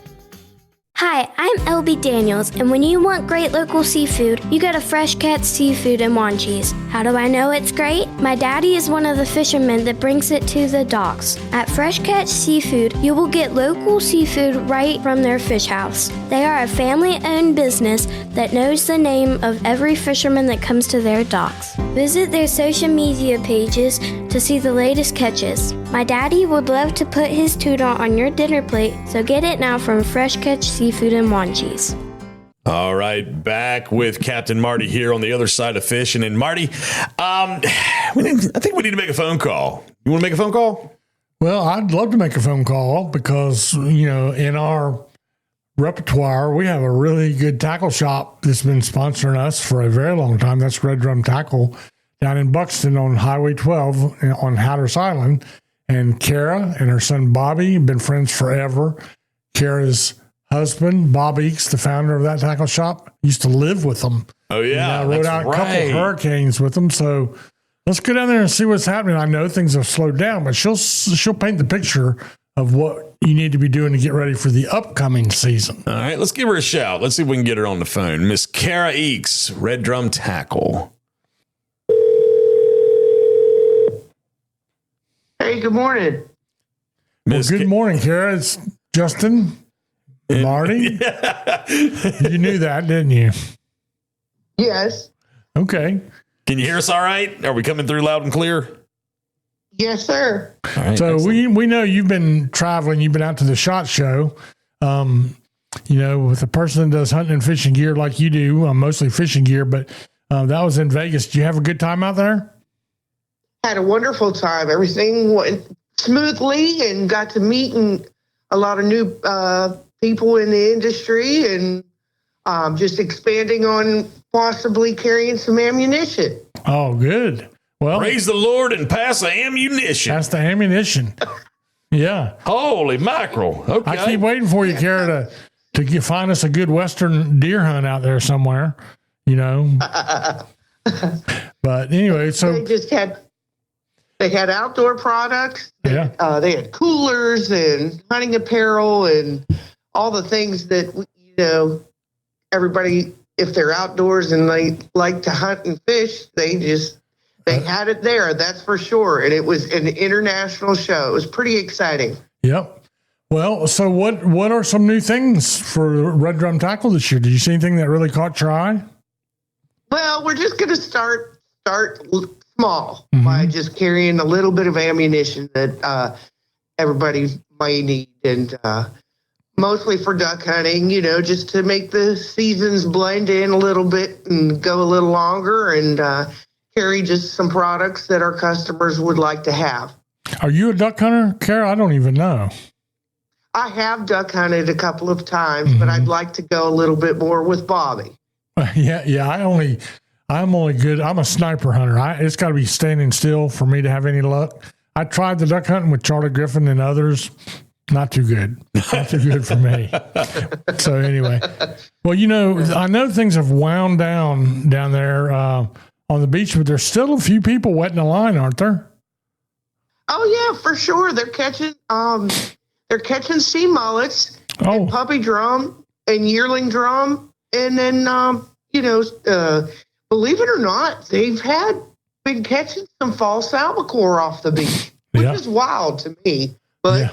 Hi, I'm LB Daniels, and when you want great local seafood, you go to Fresh Catch Seafood in Wanchese. How do I know it's great? My daddy is one of the fishermen that brings it to the docks. At Fresh Catch Seafood, you will get local seafood right from their fish house. They are a family-owned business that knows the name of every fisherman that comes to their docks. Visit their social media pages to see the latest catches. My daddy would love to put his tuna on your dinner plate, so get it now from Fresh Catch Seafood in Wanchese. All right, back with Captain Marty here on the other side of fishing. And Marty, I think we need to make a phone call. You want to make a phone call? Well, I'd love to make a phone call because, in our repertoire, we have a really good tackle shop that's been sponsoring us for a very long time. That's Red Drum Tackle down in Buxton on Highway 12 on Hatteras Island. And Kara and her son Bobby have been friends forever. Kara's husband, Bob Eakes, the founder of that tackle shop, used to live with them. Oh, yeah. I rode out a couple of hurricanes with them. So let's go down there and see what's happening. I know things have slowed down, but she'll paint the picture of what you need to be doing to get ready for the upcoming season. All right, let's give her a shout. Let's see if we can get her on the phone. Miss Kara Eakes, Red Drum Tackle. Hey, good morning. Well, good morning, Kara. It's Justin, Marty. You knew that, didn't you? Yes. Okay. Can you hear us all right? Are we coming through loud and clear? Yes, sir. All right, so we know you've been traveling. You've been out to the SHOT Show. With a person that does hunting and fishing gear like you do, mostly fishing gear, but that was in Vegas. Did you have a good time out there? Had a wonderful time. Everything went smoothly and got to meet a lot of new people in the industry and just expanding on possibly carrying some ammunition. Oh, good. Well, praise the Lord and pass the ammunition. Pass the ammunition. Yeah. Holy mackerel. Okay. I keep waiting for you, Kara, to find us a good Western deer hunt out there somewhere, But anyway, so they had outdoor products. Yeah. They had coolers and hunting apparel and all the things that, everybody, if they're outdoors and they like to hunt and fish, they had it there. That's for sure. And it was an international show. It was pretty exciting. Yep. Well, so what are some new things for Red Drum Tackle this year? Did you see anything that really caught your eye? Well, we're just going to start small by just carrying a little bit of ammunition that everybody may need, and mostly for duck hunting, just to make the seasons blend in a little bit and go a little longer, and carry just some products that our customers would like to have. Are you a duck hunter, Kara? I don't even know. I have duck hunted a couple of times, but I'd like to go a little bit more with Bobby. Yeah. I'm only good. I'm a sniper hunter. It's got to be standing still for me to have any luck. I tried the duck hunting with Charlie Griffin and others. Not too good. Not too good for me. So anyway, well, I know things have wound down there on the beach, but there's still a few people wetting the line, aren't there? Oh yeah, for sure. They're catching sea mullets, and puppy drum and yearling drum, and then believe it or not, they've been catching some false albacore off the beach, which is wild to me. But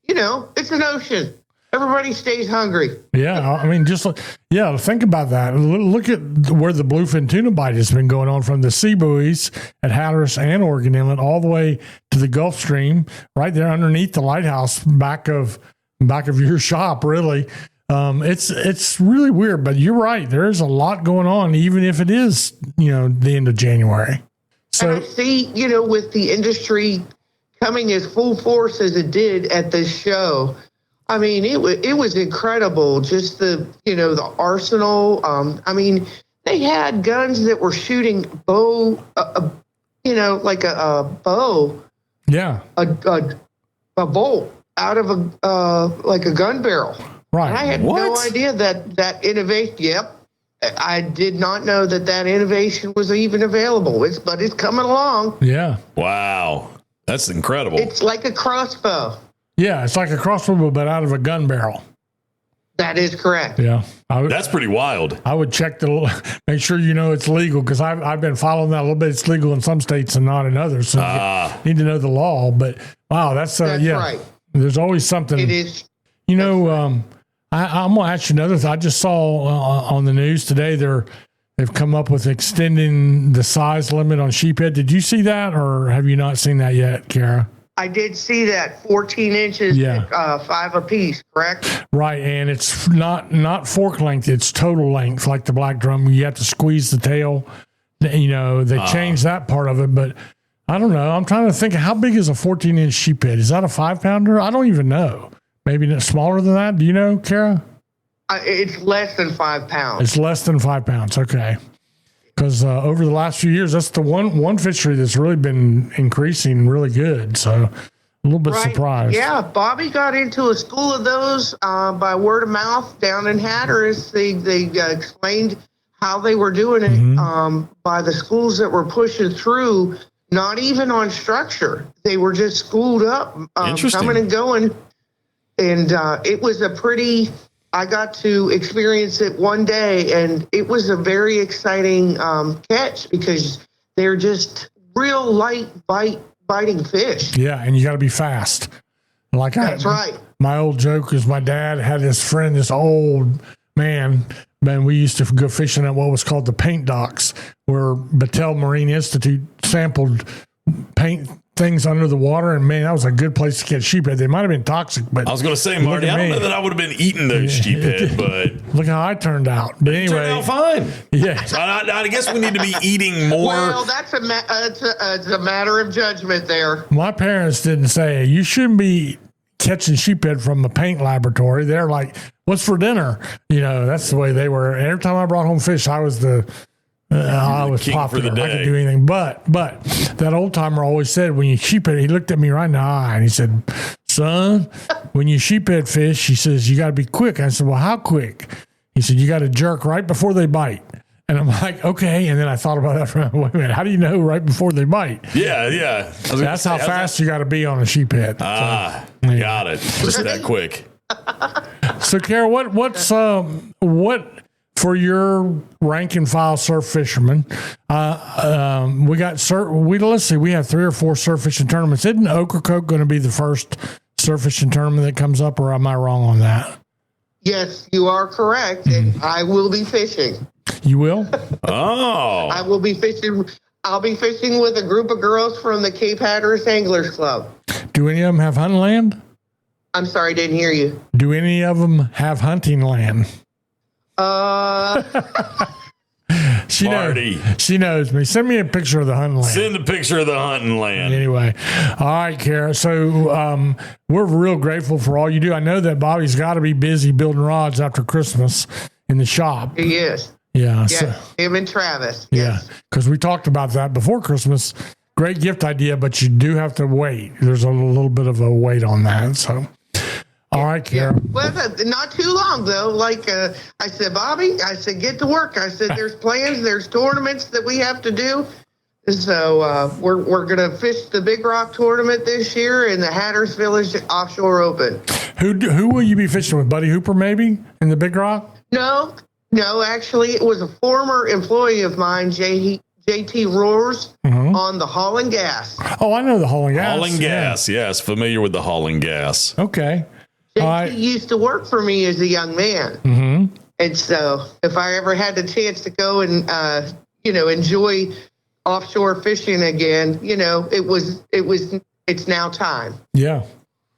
it's an ocean. Everybody stays hungry. Yeah, I mean, think about that. Look at where the bluefin tuna bite has been going on from the sea buoys at Hatteras and Oregon Inlet all the way to the Gulf Stream, right there underneath the lighthouse back of your shop. Really, it's really weird. But you're right. There is a lot going on, even if it is the end of January. So and I see with the industry coming as full force as it did at this show. I mean, it was incredible. Just the arsenal. They had guns that were shooting bow, like a bow. Yeah. A bolt out of a gun barrel. Right. And I had no idea that innovation. Yep. I did not know that innovation was even available. But it's coming along. Yeah. Wow. That's incredible. It's like a crossbow. Yeah, it's like a crossbow, but out of a gun barrel. That is correct. Yeah. That's pretty wild. I would check make sure it's legal, because I've been following that a little bit. It's legal in some states and not in others. So you need to know the law. But wow, that's right. There's always something. It is. I'm going to ask you another thing. I just saw on the news today they've come up with extending the size limit on sheephead. Did you see that, or have you not seen that yet, Kara? I did see that 14 inches at 5 apiece, correct? Right, and it's not fork length; it's total length, like the black drum. You have to squeeze the tail. They changed that part of it, but I don't know. I'm trying to think, how big is a 14-inch sheephead? Is that a 5-pounder? I don't even know. Maybe smaller than that. Do you know, Kara? It's less than 5 pounds. It's less than 5 pounds. Okay. because over the last few years, that's the one fishery that's really been increasing really good. So a little bit surprised. Yeah, Bobby got into a school of those by word of mouth down in Hatteras. They explained how they were doing it by the schools that were pushing through, not even on structure. They were just schooled up, coming and going. And it was I got to experience it one day, and it was a very exciting catch because they're just real light biting fish. Yeah, and you got to be fast. That's right. My old joke is my dad had this friend, this old man, we used to go fishing at what was called the paint docks, where Battelle Marine Institute sampled paint things under the water, and man, that was a good place to catch sheephead. They might have been toxic, but I was going to say, Marty, I don't know that I would have been eating those sheephead, but look how I turned out. But anyway, turned out fine. Yeah, so I guess we need to be eating more. Well, that's a matter of judgment there. My parents didn't say you shouldn't be catching sheephead from a paint laboratory. They're like, "What's for dinner?" That's the way they were. And every time I brought home fish, I was I was popular. I could do anything. But that old timer always said, when you sheephead, he looked at me right in the eye and he said, "Son, when you sheephead fish," he says, "you got to be quick." I said, "Well, how quick?" He said, "You got to jerk right before they bite." And I'm like, okay. And then I thought about that for wait a minute. How do you know right before they bite? Yeah. That's how fast you got to be on a sheephead. Got it. Just that quick. So, Carol, what for your rank and file surf fishermen? Let's see, we have 3 or 4 surf fishing tournaments. Isn't Ocracoke going to be the first surf fishing tournament that comes up, or am I wrong on that? Yes, you are correct. And I will be fishing. You will? Oh. I will be fishing. I'll be fishing with a group of girls from the Cape Hatteras Anglers Club. Do any of them have hunting land? I'm sorry, I didn't hear you. Do any of them have hunting land? Marty. She knows me. Send me a picture of the hunting land. Send a picture of the hunting land. Anyway. All right, Kara. So we're real grateful for all you do. I know that Bobby's got to be busy building rods after Christmas in the shop. He is. Yeah. Yes, So, him and Travis. yeah. Yes. Because we talked about that before Christmas. Great gift idea, but you do have to wait. There's a little bit of a wait on that. So, all right, Kara. Yeah. Well, not too long, though. Like I said, Bobby, I said, get to work. I said, there's plans, there's tournaments that we have to do. So we're going to fish the Big Rock tournament this year in the Hatteras Village Offshore Open. Who will you be fishing with? Buddy Hooper, maybe, in the Big Rock? No, actually, it was a former employee of mine, JT Roars, on the Hauling Gas. Oh, I know the Hauling Gas. Hauling Gas, yes. Familiar with the Hauling Gas. Okay. JT used to work for me as a young man. Mm-hmm. And so if I ever had the chance to go and, enjoy offshore fishing again, it's now time. Yeah.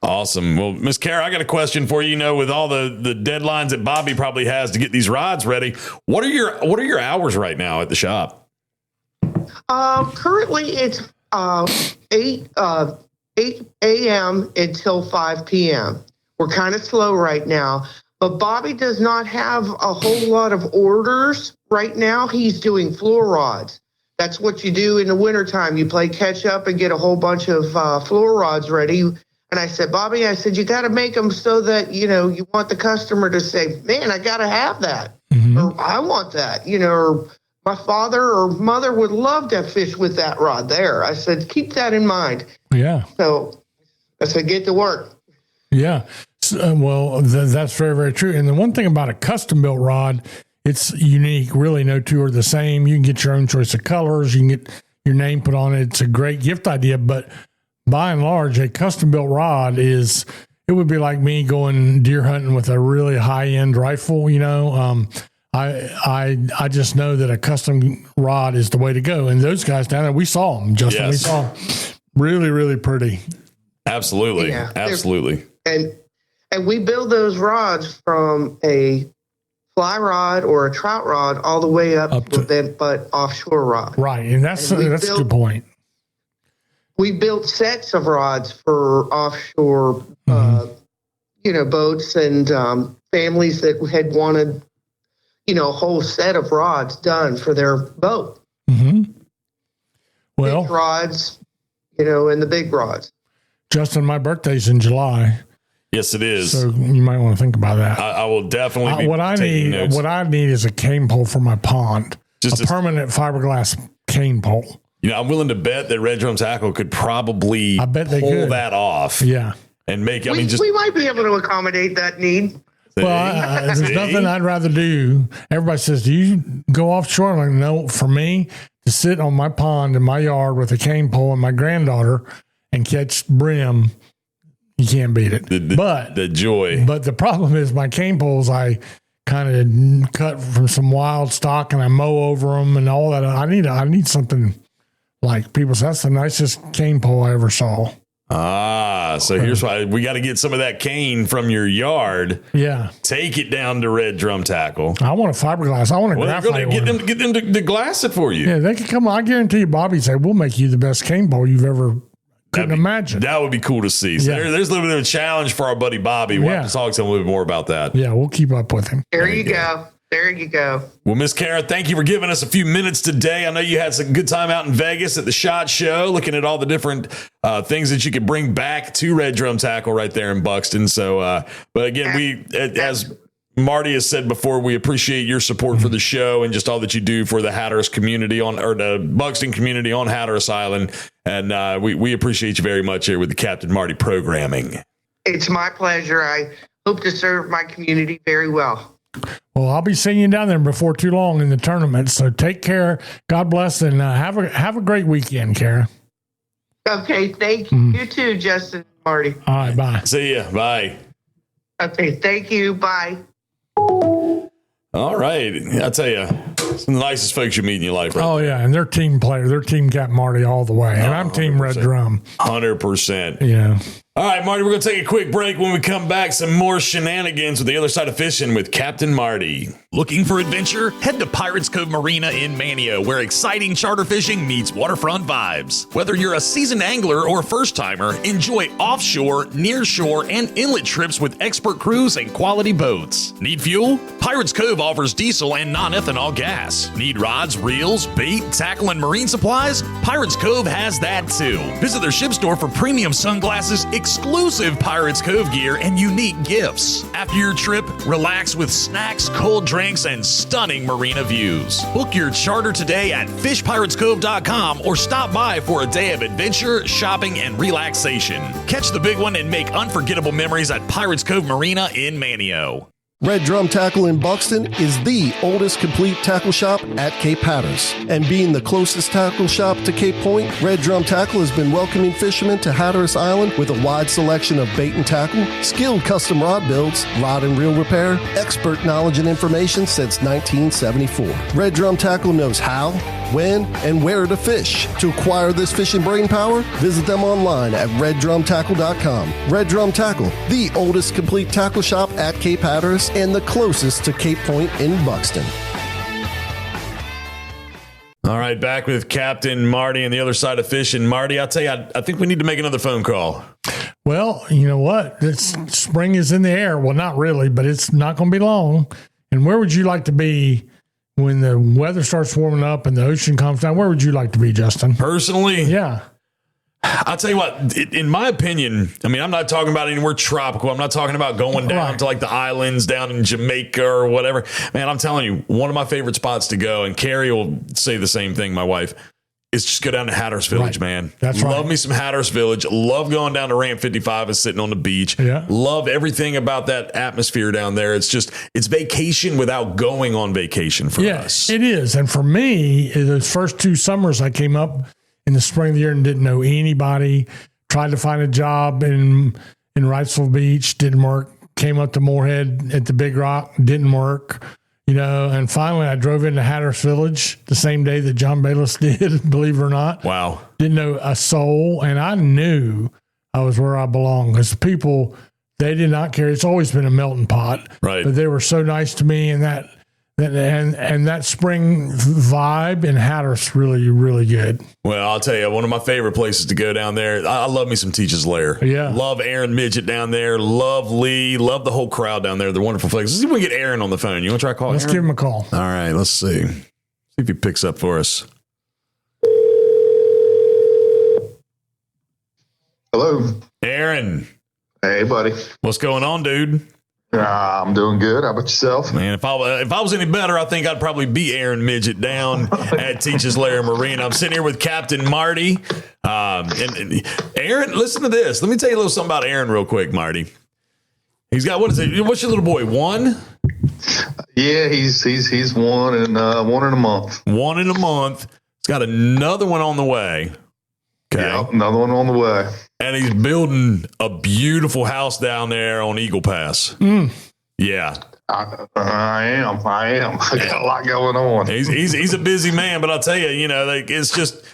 Awesome. Well, Miss Kara, I got a question for you. With all the deadlines that Bobby probably has to get these rods ready, what are your hours right now at the shop? Currently it's 8 a.m. until 5 p.m. We're kind of slow right now, but Bobby does not have a whole lot of orders right now. He's doing floor rods. That's what you do in the wintertime. You play catch up and get a whole bunch of floor rods ready. And I said, Bobby, you got to make them so that, you want the customer to say, man, I got to have that. Mm-hmm. Or I want that, or my father or mother would love to fish with that rod there. I said, keep that in mind. Yeah. So I said, get to work. Yeah. That's very, very true. And the one thing about a custom built rod, it's unique. Really, no two are the same. You can get your own choice of colors. You can get your name put on it. It's a great gift idea, but by and large, a custom built rod it would be like me going deer hunting with a really high end rifle. I just know that a custom rod is the way to go. And those guys down there, we saw them, Justin. Yes. We saw them. Really, really pretty. Absolutely. Yeah, absolutely. And we build those rods from a fly rod or a trout rod all the way up to them, but offshore rod. Right. And that's a good point. We built sets of rods for offshore, boats and families that had wanted, a whole set of rods done for their boat. Mm-hmm. Well, big rods, and the big rods. Justin, my birthday's in July. Yes, it is. So you might want to think about that. I will definitely be what I need is a cane pole for my pond. Just a permanent fiberglass cane pole. I'm willing to bet that Red Drum Tackle could probably pull that off. Yeah. And make we might be able to accommodate that need. Well, there's nothing I'd rather do. Everybody says, do you go offshore? I'm like, no, for me to sit on my pond in my yard with a cane pole and my granddaughter and catch brim, you can't beat it. The joy. But the problem is my cane poles, I kind of cut from some wild stock and I mow over them and all that. I need something like people say, that's the nicest cane pole I ever saw. So here's why we got to get some of that cane from your yard. Yeah. Take it down to Red Drum Tackle. I want a fiberglass. I want a graphite one. Get them to glass it for you. Yeah, they can come. I guarantee you, Bobby said, we'll make you the best cane pole you've ever couldn't imagine. That would be cool to see. So there's a little bit of a challenge for our buddy Bobby. We'll have to talk to him a little bit more about that. Yeah, we'll keep up with him. There you go. There you go. Well, Miss Kara, thank you for giving us a few minutes today. I know you had some good time out in Vegas at the SHOT Show, looking at all the different things that you could bring back to Red Drum Tackle right there in Buxton. So, but again, as Marty has said before, we appreciate your support for the show and just all that you do for the Hatteras community the Buxton community on Hatteras Island. And we appreciate you very much here with the Captain Marty programming. It's my pleasure. I hope to serve my community very well. Well, I'll be seeing you down there before too long in the tournament. So take care. God bless, and have a great weekend, Kara. Okay, thank you. You too, Justin, Marty. All right, bye. See ya. Bye. Okay, thank you. Bye. All right. I tell you, some of the nicest folks you meet in your life. Right yeah, and they're team player. They're team Captain Marty all the way, and I'm team Red Drum. 100%. Yeah. All right, Marty, we're going to take a quick break. When we come back, some more shenanigans with the other side of fishing with Captain Marty. Looking for adventure? Head to Pirates Cove Marina in Mania, where exciting charter fishing meets waterfront vibes. Whether you're a seasoned angler or first-timer, enjoy offshore, nearshore, and inlet trips with expert crews and quality boats. Need fuel? Pirates Cove offers diesel and non-ethanol gas. Need rods, reels, bait, tackle, and marine supplies? Pirates Cove has that too. Visit their ship store for premium sunglasses, exclusive Pirates Cove gear, and unique gifts. After your trip, relax with snacks, cold drinks, and stunning marina views. Book your charter today at fishpiratescove.com or stop by for a day of adventure, shopping, and relaxation. Catch the big one and make unforgettable memories at Pirates Cove Marina in Manio. Red Drum Tackle in Buxton is the oldest complete tackle shop at Cape Hatteras. And being the closest tackle shop to Cape Point, Red Drum Tackle has been welcoming fishermen to Hatteras Island with a wide selection of bait and tackle, skilled custom rod builds, rod and reel repair, expert knowledge and information since 1974. Red Drum Tackle knows how, when, and where to fish. To acquire this fishing brain power, visit them online at reddrumtackle.com. Red Drum Tackle, the oldest complete tackle shop at Cape Hatteras and the closest to Cape Point in Buxton. All right, back with Captain Marty and the other side of fishing. Marty, I'll tell you, I think we need to make another phone call. Well, you know what? Spring is in the air. Well, not really, but it's not going to be long. And where would you like to be when the weather starts warming up and the ocean comes down? Where would you like to be, Justin? Personally? Yeah. I'll tell you what, in my opinion, I mean, I'm not talking about anywhere tropical. I'm not talking about going down to like the islands down in Jamaica or whatever. Man, I'm telling you, one of my favorite spots to go, and Carrie will say the same thing, my wife, is just go down to Hatteras Village, man. That's right. Love me some Hatteras Village. Love going down to Ramp 55 and sitting on the beach. Yeah. Love everything about that atmosphere down there. It's vacation without going on vacation for us. It is. And for me, those first 2 summers I came up in the spring of the year and didn't know anybody, tried to find a job in Wrightsville Beach, didn't work, came up to Moorhead at the Big Rock, didn't work, and finally I drove into Hatteras Village the same day that John Bayless did, believe it or not. Wow. Didn't know a soul, and I knew I was where I belonged because people, they did not care. It's always been a melting pot. Right. But they were so nice to me, and And that spring vibe in Hatteras really, really good. Well, I'll tell you, one of my favorite places to go down there. I love me some Teach's Lair. Yeah. Love Aaron Midget down there. Love Lee. Love the whole crowd down there. They're wonderful places. Let's see if we can get Aaron on the phone. You want to try calling Let's Aaron? give him a call. All right, let's see. See if he picks up for us. Hello. Aaron. Hey, buddy. What's going on, dude? I'm doing good. How about yourself? Man, if I was any better, I think I'd probably be Aaron Midget down at Teach's Lair Marina. I'm sitting here with Captain Marty. And Aaron, listen to this. Let me tell you a little something about Aaron real quick, Marty. He's got, what is it? What's your little boy? 1? Yeah, he's 1 in a month. 1 in a month. He's got another one on the way. Okay. Yep, another one on the way. And he's building a beautiful house down there on Eagle Pass. Yeah. I am. I got a lot going on. He's a busy man, but I'll tell you, it's just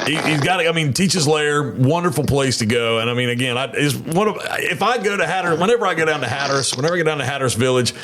he's got. I mean, Teach's Lair, wonderful place to go. And I mean, again, if I go to Hatteras, whenever I go down to Hatteras Village,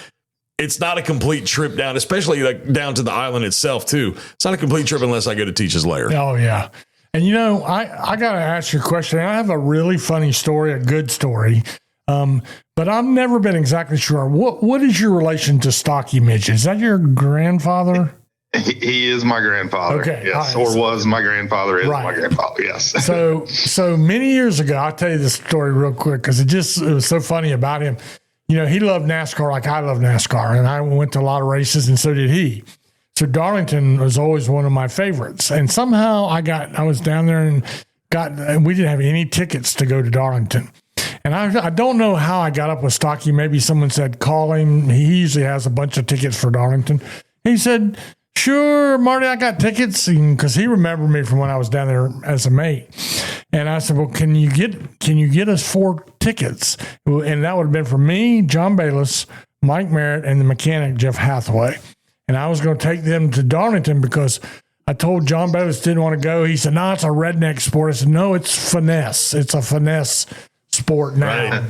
it's not a complete trip down, especially like down to the island itself too. It's not a complete trip unless I go to Teach's Lair. Oh yeah. And I got to ask you a question. I have a really funny story, a good story, but I've never been exactly sure. What is your relation to Stocky Midget? Is that your grandfather? He is my grandfather. Okay, yes, right. Or was my grandfather is my grandfather. Yes. So many years ago, I'll tell you this story real quick because it was so funny about him. He loved NASCAR like I love NASCAR, and I went to a lot of races, and so did he. So Darlington was always one of my favorites. And somehow I was down there and we didn't have any tickets to go to Darlington. And I don't know how I got up with Stocky. Maybe someone said, call him. He usually has a bunch of tickets for Darlington. He said, sure, Marty, I got tickets. Because he remembered me from when I was down there as a mate. And I said, well, can you get us 4 tickets? And that would have been for me, John Bayless, Mike Merritt, and the mechanic, Jeff Hathaway. And I was going to take them to Darlington because I told John Bayless didn't want to go. He said, no, it's a redneck sport. I said, no, it's finesse. It's a finesse sport now.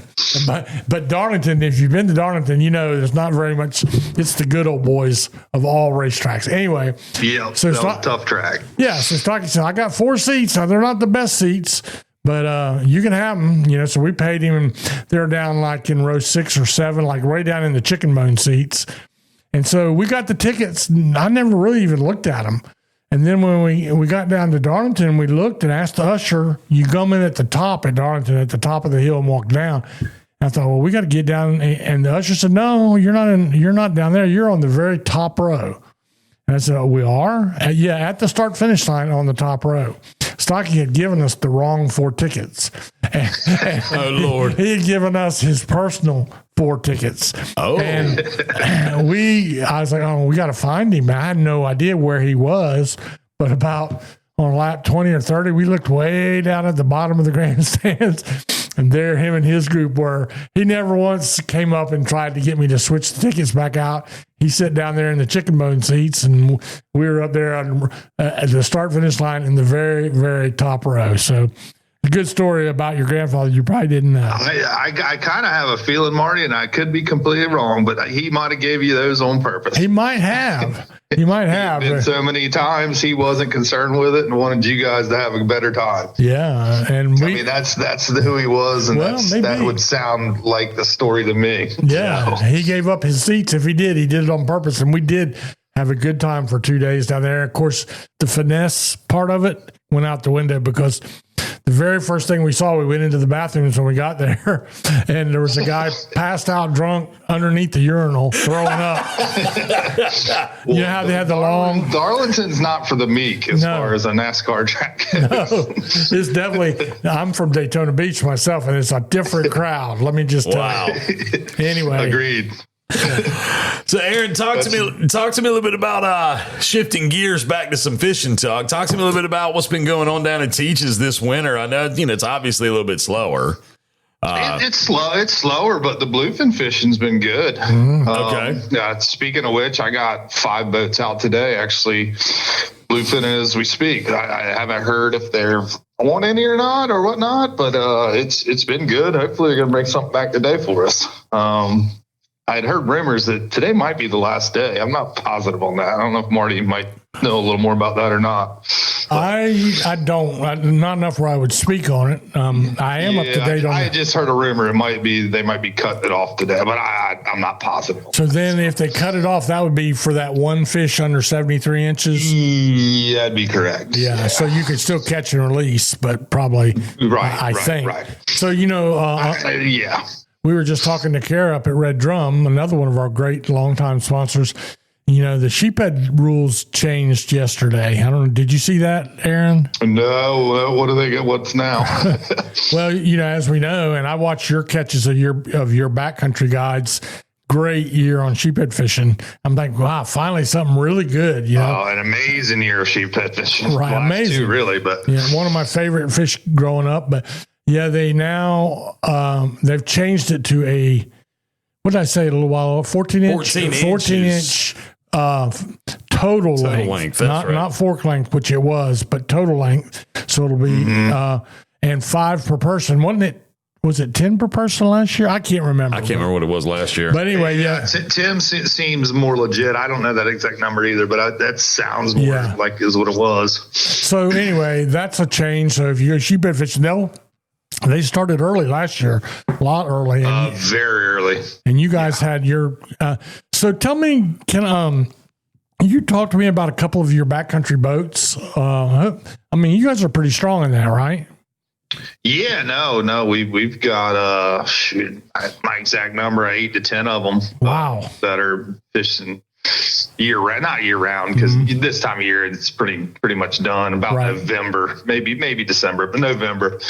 Right. But Darlington, if you've been to Darlington, there's not very much. It's the good old boys of all racetracks. Anyway. Yeah, so tough track. Yeah. So Stocky said, I got 4 seats. Now, they're not the best seats, but you can have them. So we paid him, and they're down like in row 6 or 7, like way down in the chicken bone seats. And so we got the tickets. I never really even looked at them. And then when we got down to Darlington, we looked and asked the usher, you come in at the top at Darlington, at the top of the hill and walk down. And I thought, well, we got to get down. And the usher said, no, you're not down there. You're on the very top row. And I said, oh, we are? Yeah, at the start-finish line on the top row. Stocky had given us the wrong 4 tickets. Oh, Lord. He had given us his personal 4 tickets. Oh. And I was like, oh, we got to find him. I had no idea where he was, but about on lap 20 or 30, we looked way down at the bottom of the grandstands, and there him and his group were. He never once came up and tried to get me to switch the tickets back out. He sat down there in the chicken bone seats, and we were up there at the start-finish line in the very, very top row. So a good story about your grandfather you probably didn't know. I kind of have a feeling, Marty, and I could be completely wrong, but he might have gave you those on purpose. He might have. He might have. Been so many times he wasn't concerned with it and wanted you guys to have a better time. Yeah, and that's who he was, and that would sound like the story to me. Yeah, so. He gave up his seats. If he did it on purpose, and we did have a good time for 2 days down there. Of course, the finesse part of it went out the window because the very first thing we saw, we went into the bathrooms when we got there, and there was a guy passed out drunk underneath the urinal throwing up. You know how they had the long... Darlington's not for the meek as far as a NASCAR track goes. No, it's definitely... I'm from Daytona Beach myself, and it's a different crowd. Let me just tell you. Anyway. Agreed. So, Aaron, talk to me a little bit about shifting gears back to some fishing talk. Talk to me a little bit about what's been going on down at Teach's this winter. I know it's obviously a little bit slower. It's slower, but the bluefin fishing's been good. Okay. Speaking of which, I got 5 boats out today, actually, bluefin as we speak. I haven't heard if they're on any or not or whatnot, but it's been good. Hopefully, they're gonna bring something back today for us. I'd heard rumors that today might be the last day. I'm not positive on that. I don't know if Marty might know a little more about that or not. I don't. Not enough where I would speak on it. I am up to date on I it. just heard a rumor. They might be cutting it off today, but I'm not positive. So then if they cut it off, that would be for that one fish under 73 inches? Yeah, that'd be correct. Yeah, so you could still catch and release, but probably, I think. Right. So, Yeah. we were just talking to Kara up at Red Drum, another one of our great longtime sponsors. The sheephead rules changed yesterday. I don't know. Did you see that, Aaron? No. What do they get? What's now? Well, as we know, and I watch your catches of your backcountry guides. Great year on sheephead fishing. I'm like, wow, finally something really good. Oh, an amazing year of sheephead fishing. Right, amazing. Too, really, but one of my favorite fish growing up. But yeah, they now they've changed it to a, what did I say a little while ago? 14 inch total length. That's right. Not fork length, which it was, but total length. So it'll be and 5 per person. Wasn't it? Was it 10 per person last year? I can't remember. I can't remember what it was last year. But anyway, yeah. Tim seems more legit. I don't know that exact number either, but that sounds more like is what it was. So anyway, that's a change. So if you're sheephead fishing, they started early last year, a lot early. And very early. And you guys had your so tell me, can you talk to me about a couple of your backcountry boats? You guys are pretty strong in that, right? Yeah, no, we've got my exact number, 8 to 10 of them. Wow, that are fishing not year round, because this time of year it's pretty much done about November, maybe December, but November.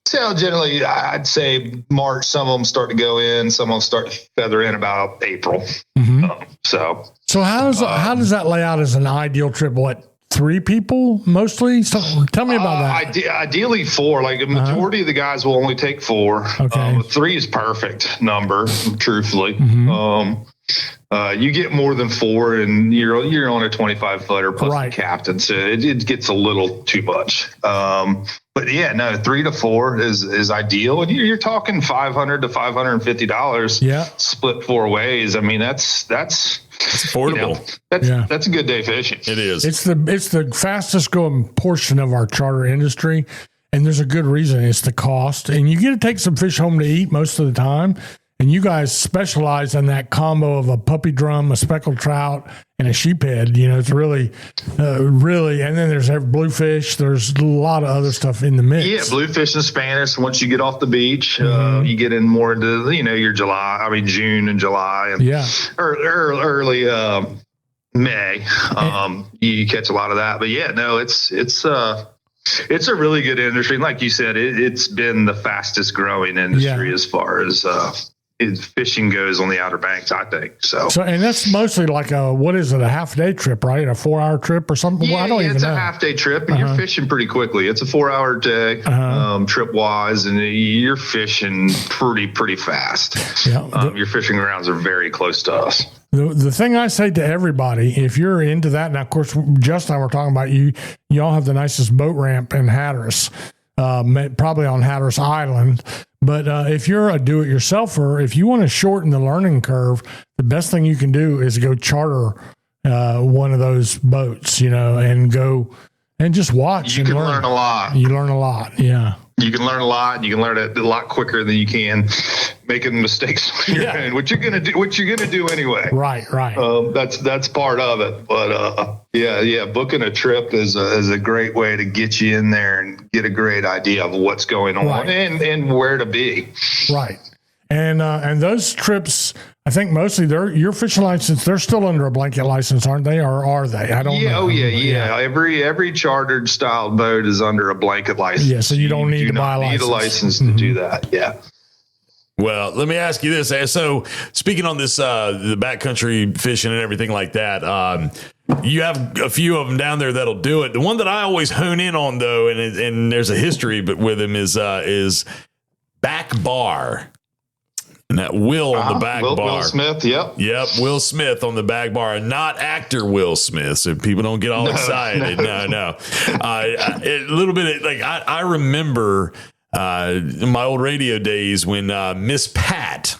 So generally, I'd say March. Some of them start to go in, some of them start to feather in about April. So how does that lay out as an ideal trip? What? 3 people mostly? So tell me about that. Ideally 4. Like a majority of the guys will only take 4. Okay. 3 is perfect number, truthfully. You get more than 4 and you're on a 25 footer plus the captain, so it gets a little too much. But yeah, no, 3 to 4 is ideal, and you're talking $500 to $550. Yeah, split 4 ways. I mean, that's affordable. That's a good day fishing. It is. It's the fastest growing portion of our charter industry, and there's a good reason. It's the cost, and you get to take some fish home to eat most of the time. And you guys specialize in that combo of a puppy drum, a speckled trout, and a sheephead. It's really, and then there's bluefish. There's a lot of other stuff in the mix. Yeah, bluefish and Spanish. Once you get off the beach, you get in more into, your June and July. And early May, you catch a lot of that. But yeah, no, it's a really good industry. And like you said, it's been the fastest growing industry as far as fishing goes on the Outer Banks, I think. So and that's mostly like a half-day trip, right? A 4-hour trip or something? Yeah, well, I don't even it's know. A half-day trip, and you're fishing pretty quickly. It's a 4-hour day trip-wise, and you're fishing pretty fast. Yeah. Your fishing grounds are very close to us. The thing I say to everybody, if you're into that, now of course, Justin and I were talking about you all have the nicest boat ramp in Hatteras, probably on Hatteras Island. But if you're a do-it-yourselfer, if you want to shorten the learning curve, the best thing you can do is go charter one of those boats, and go and just watch. You can learn a lot. You learn a lot, yeah. You can learn a lot, and you can learn it a lot quicker than you can making mistakes. What you're gonna do anyway. Right. That's part of it. But booking a trip is a great way to get you in there and get a great idea of what's going on and where to be. Right. And those trips, I think mostly your fishing license, they're still under a blanket license, aren't they? Or are they? I don't know. Oh yeah. Every chartered style boat is under a blanket license. Yeah, so you don't need to buy a license. To do that. Yeah. Well, let me ask you this. So speaking on this, the backcountry fishing and everything like that, you have a few of them down there that'll do it. The one that I always hone in on though, and there's a history with him is back bar. And that Will on the back bar. Will Smith, yep. Yep, Will Smith on the back bar. Not actor Will Smith, so people don't get all excited. No. A little bit like I remember in my old radio days when Miss Pat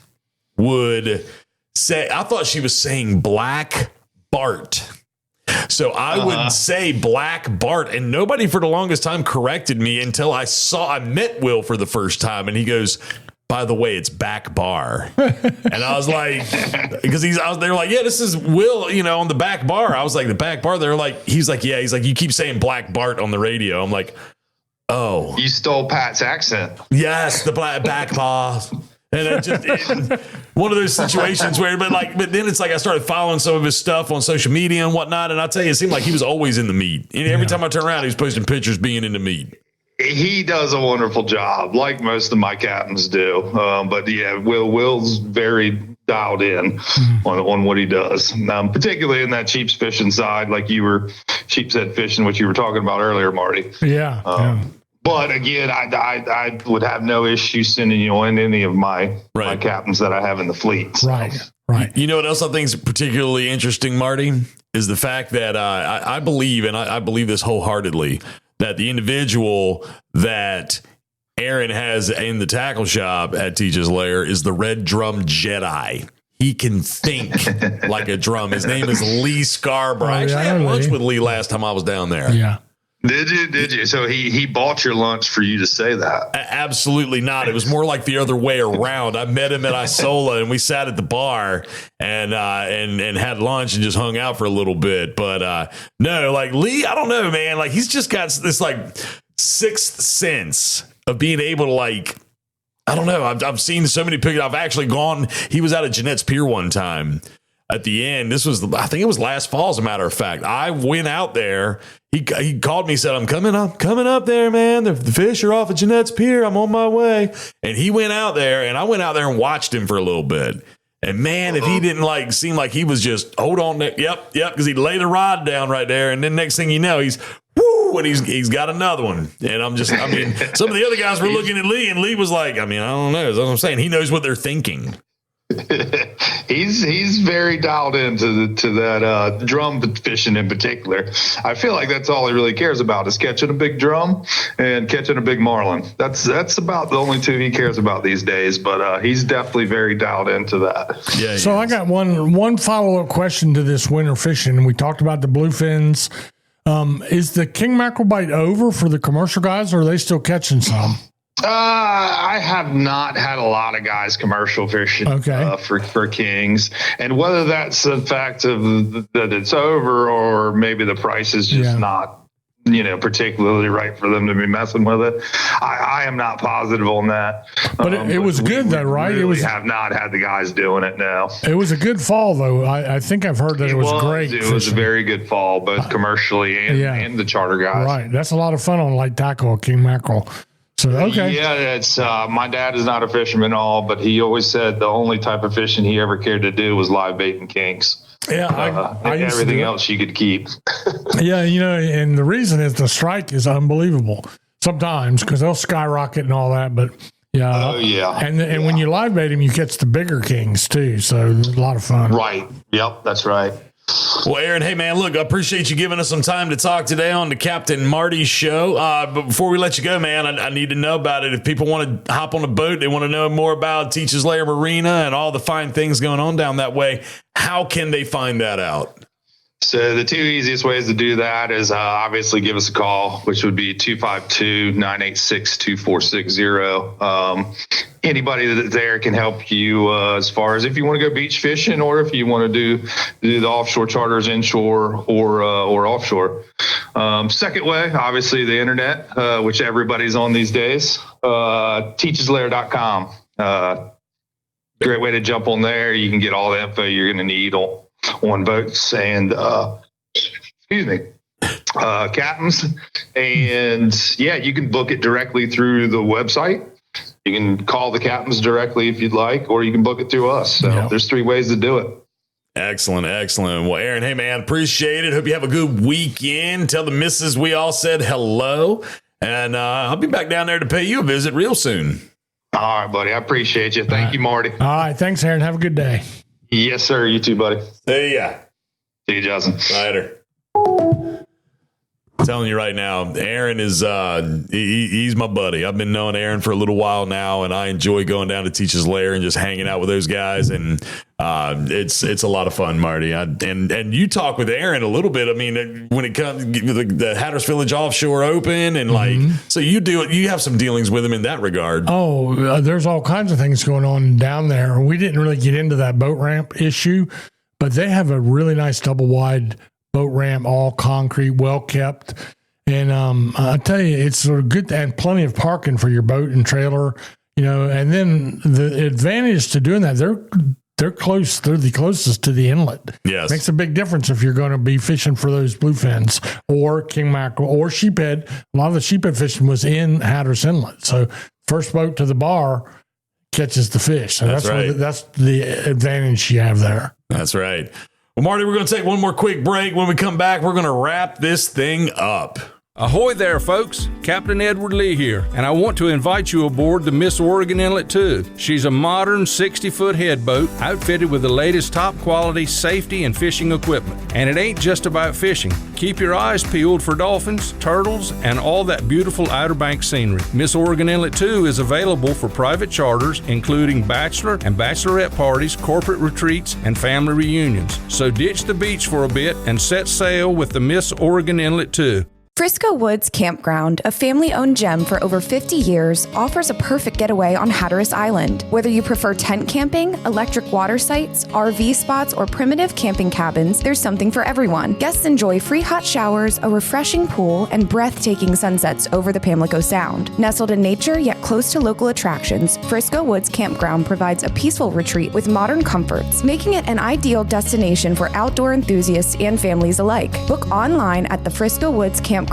would say, I thought she was saying Black Bart. So I would say Black Bart, and nobody for the longest time corrected me until I met Will for the first time, and he goes, by the way, it's back bar. And I was like, because they were like, yeah, this is Will, on the back bar. I was like, the back bar. They're like, he's like, you keep saying Black Bart on the radio. I'm like, oh, you stole Pat's accent. Yes, the back bar. And it one of those situations where, but then it's like I started following some of his stuff on social media and whatnot. And I'll tell you, it seemed like he was always in the meat. And every time I turn around, he was posting pictures being in the meat. He does a wonderful job, like most of my captains do. But yeah, Will's very dialed in on what he does, particularly in that cheap fishing side, like you were sheepshead fishing, which you were talking about earlier, Marty. Yeah. But again, I would have no issue sending you in any of my captains that I have in the fleet. So. Right. You know what else I think is particularly interesting, Marty, is the fact that I believe, and I believe this wholeheartedly, that the individual that Aaron has in the tackle shop at Teach's Lair is the Red Drum Jedi. He can think like a drum. His name is Lee Scarborough. I actually had lunch with Lee last time I was down there. Yeah. Did you? So he bought your lunch for you to say that? Absolutely not. It was more like the other way around. I met him at Isola and we sat at the bar and had lunch and just hung out for a little bit. But no, like Lee, I don't know, man. Like he's just got this like sixth sense of being able to like, I don't know. I've seen so many pictures. I've actually gone. He was out at Jeanette's Pier one time. At the end, I think it was last fall, as a matter of fact. I went out there. He called me, said, I'm coming up there, man. The fish are off at Jeanette's Pier. I'm on my way. And he went out there, and I went out there and watched him for a little bit. And man, if he didn't seem like he was just, hold on, yep, because he'd lay the rod down right there. And then next thing you know, he's, woo, and he's got another one. And some of the other guys were looking at Lee, and Lee was like, I don't know. That's what I'm saying. He knows what they're thinking. He's very dialed into that drum fishing in particular. I feel like that's all he really cares about is catching a big drum and catching a big marlin. That's about the only two he cares about these days. But he's definitely very dialed into that. Yeah. So I got one follow up question to this winter fishing. We talked about the bluefins. Is the king mackerel bite over for the commercial guys, or are they still catching some? I have not had a lot of guys commercial fishing for kings, and whether that's the fact of that it's over or maybe the price is just not, particularly right for them to be messing with it. I am not positive on that. But it was good though, right? We have not had the guys doing it now. It was a good fall though. I think I've heard that it was great. It was a very good fall, both commercially and the charter guys. Right. That's a lot of fun on light tackle, king mackerel. So, okay. Yeah, it's my dad is not a fisherman at all, but he always said the only type of fishing he ever cared to do was live bait and kinks. Yeah, I everything else you could keep. Yeah, and the reason is the strike is unbelievable sometimes because they'll skyrocket and all that. But yeah, and when you live bait them, you catch the bigger kings too. So it's a lot of fun. Right. Yep, that's right. Well, Aaron, hey, man, look, I appreciate you giving us some time to talk today on the Captain Marty show. But before we let you go, man, I need to know about it. If people want to hop on a boat, they want to know more about Teach's Lair Marina and all the fine things going on down that way, how can they find that out? So the two easiest ways to do that is obviously give us a call, which would be 252-986-2460. Anybody that's there can help you as far as if you want to go beach fishing or if you want to do the offshore charters inshore or offshore. Second way, obviously the internet, which everybody's on these days, teacheslair.com. Great way to jump on there. You can get all the info you're going to need on boats and captains, and you can book it directly through the website. You can call the captains directly if you'd like, or you can book it through us. So there's three ways to do it. Excellent. Well, Aaron, hey man, appreciate it. Hope you have a good weekend. Tell the missus we all said hello, and I'll be back down there to pay you a visit real soon. All right, buddy. I appreciate you. Thank you, Marty. All right. Thanks, Aaron. Have a good day. Yes, sir. You too, buddy. See ya. See you, Justin. Later. telling you right now, Aaron is he's my buddy. I've been knowing Aaron for a little while now, and I enjoy going down to Teach's Lair and just hanging out with those guys. And it's a lot of fun, Marty. And you talk with Aaron a little bit. I mean, when it comes to the Hatteras Village Offshore Open, and so you have some dealings with him in that regard. Oh, there's all kinds of things going on down there. We didn't really get into that boat ramp issue, but they have a really nice double wide boat ramp, all concrete, well kept. And I tell you, it's sort of good and plenty of parking for your boat and trailer, and then the advantage to doing that, they're close. They're the closest to the inlet. Yes. Makes a big difference if you're going to be fishing for those bluefins or king mackerel or sheephead. A lot of the sheephead fishing was in Hatteras Inlet. So first boat to the bar catches the fish. So that's right. That's the advantage you have there. That's right. Well, Marty, we're going to take one more quick break. When we come back, we're going to wrap this thing up. Ahoy there, folks. Captain Edward Lee here, and I want to invite you aboard the Miss Oregon Inlet 2. She's a modern 60-foot head boat outfitted with the latest top-quality safety and fishing equipment. And it ain't just about fishing. Keep your eyes peeled for dolphins, turtles, and all that beautiful Outer Banks scenery. Miss Oregon Inlet 2 is available for private charters, including bachelor and bachelorette parties, corporate retreats, and family reunions. So ditch the beach for a bit and set sail with the Miss Oregon Inlet 2. Frisco Woods Campground, a family-owned gem for over 50 years, offers a perfect getaway on Hatteras Island. Whether you prefer tent camping, electric water sites, RV spots, or primitive camping cabins, there's something for everyone. Guests enjoy free hot showers, a refreshing pool, and breathtaking sunsets over the Pamlico Sound. Nestled in nature yet close to local attractions, Frisco Woods Campground provides a peaceful retreat with modern comforts, making it an ideal destination for outdoor enthusiasts and families alike. Book online at the Frisco Woods Campground.com.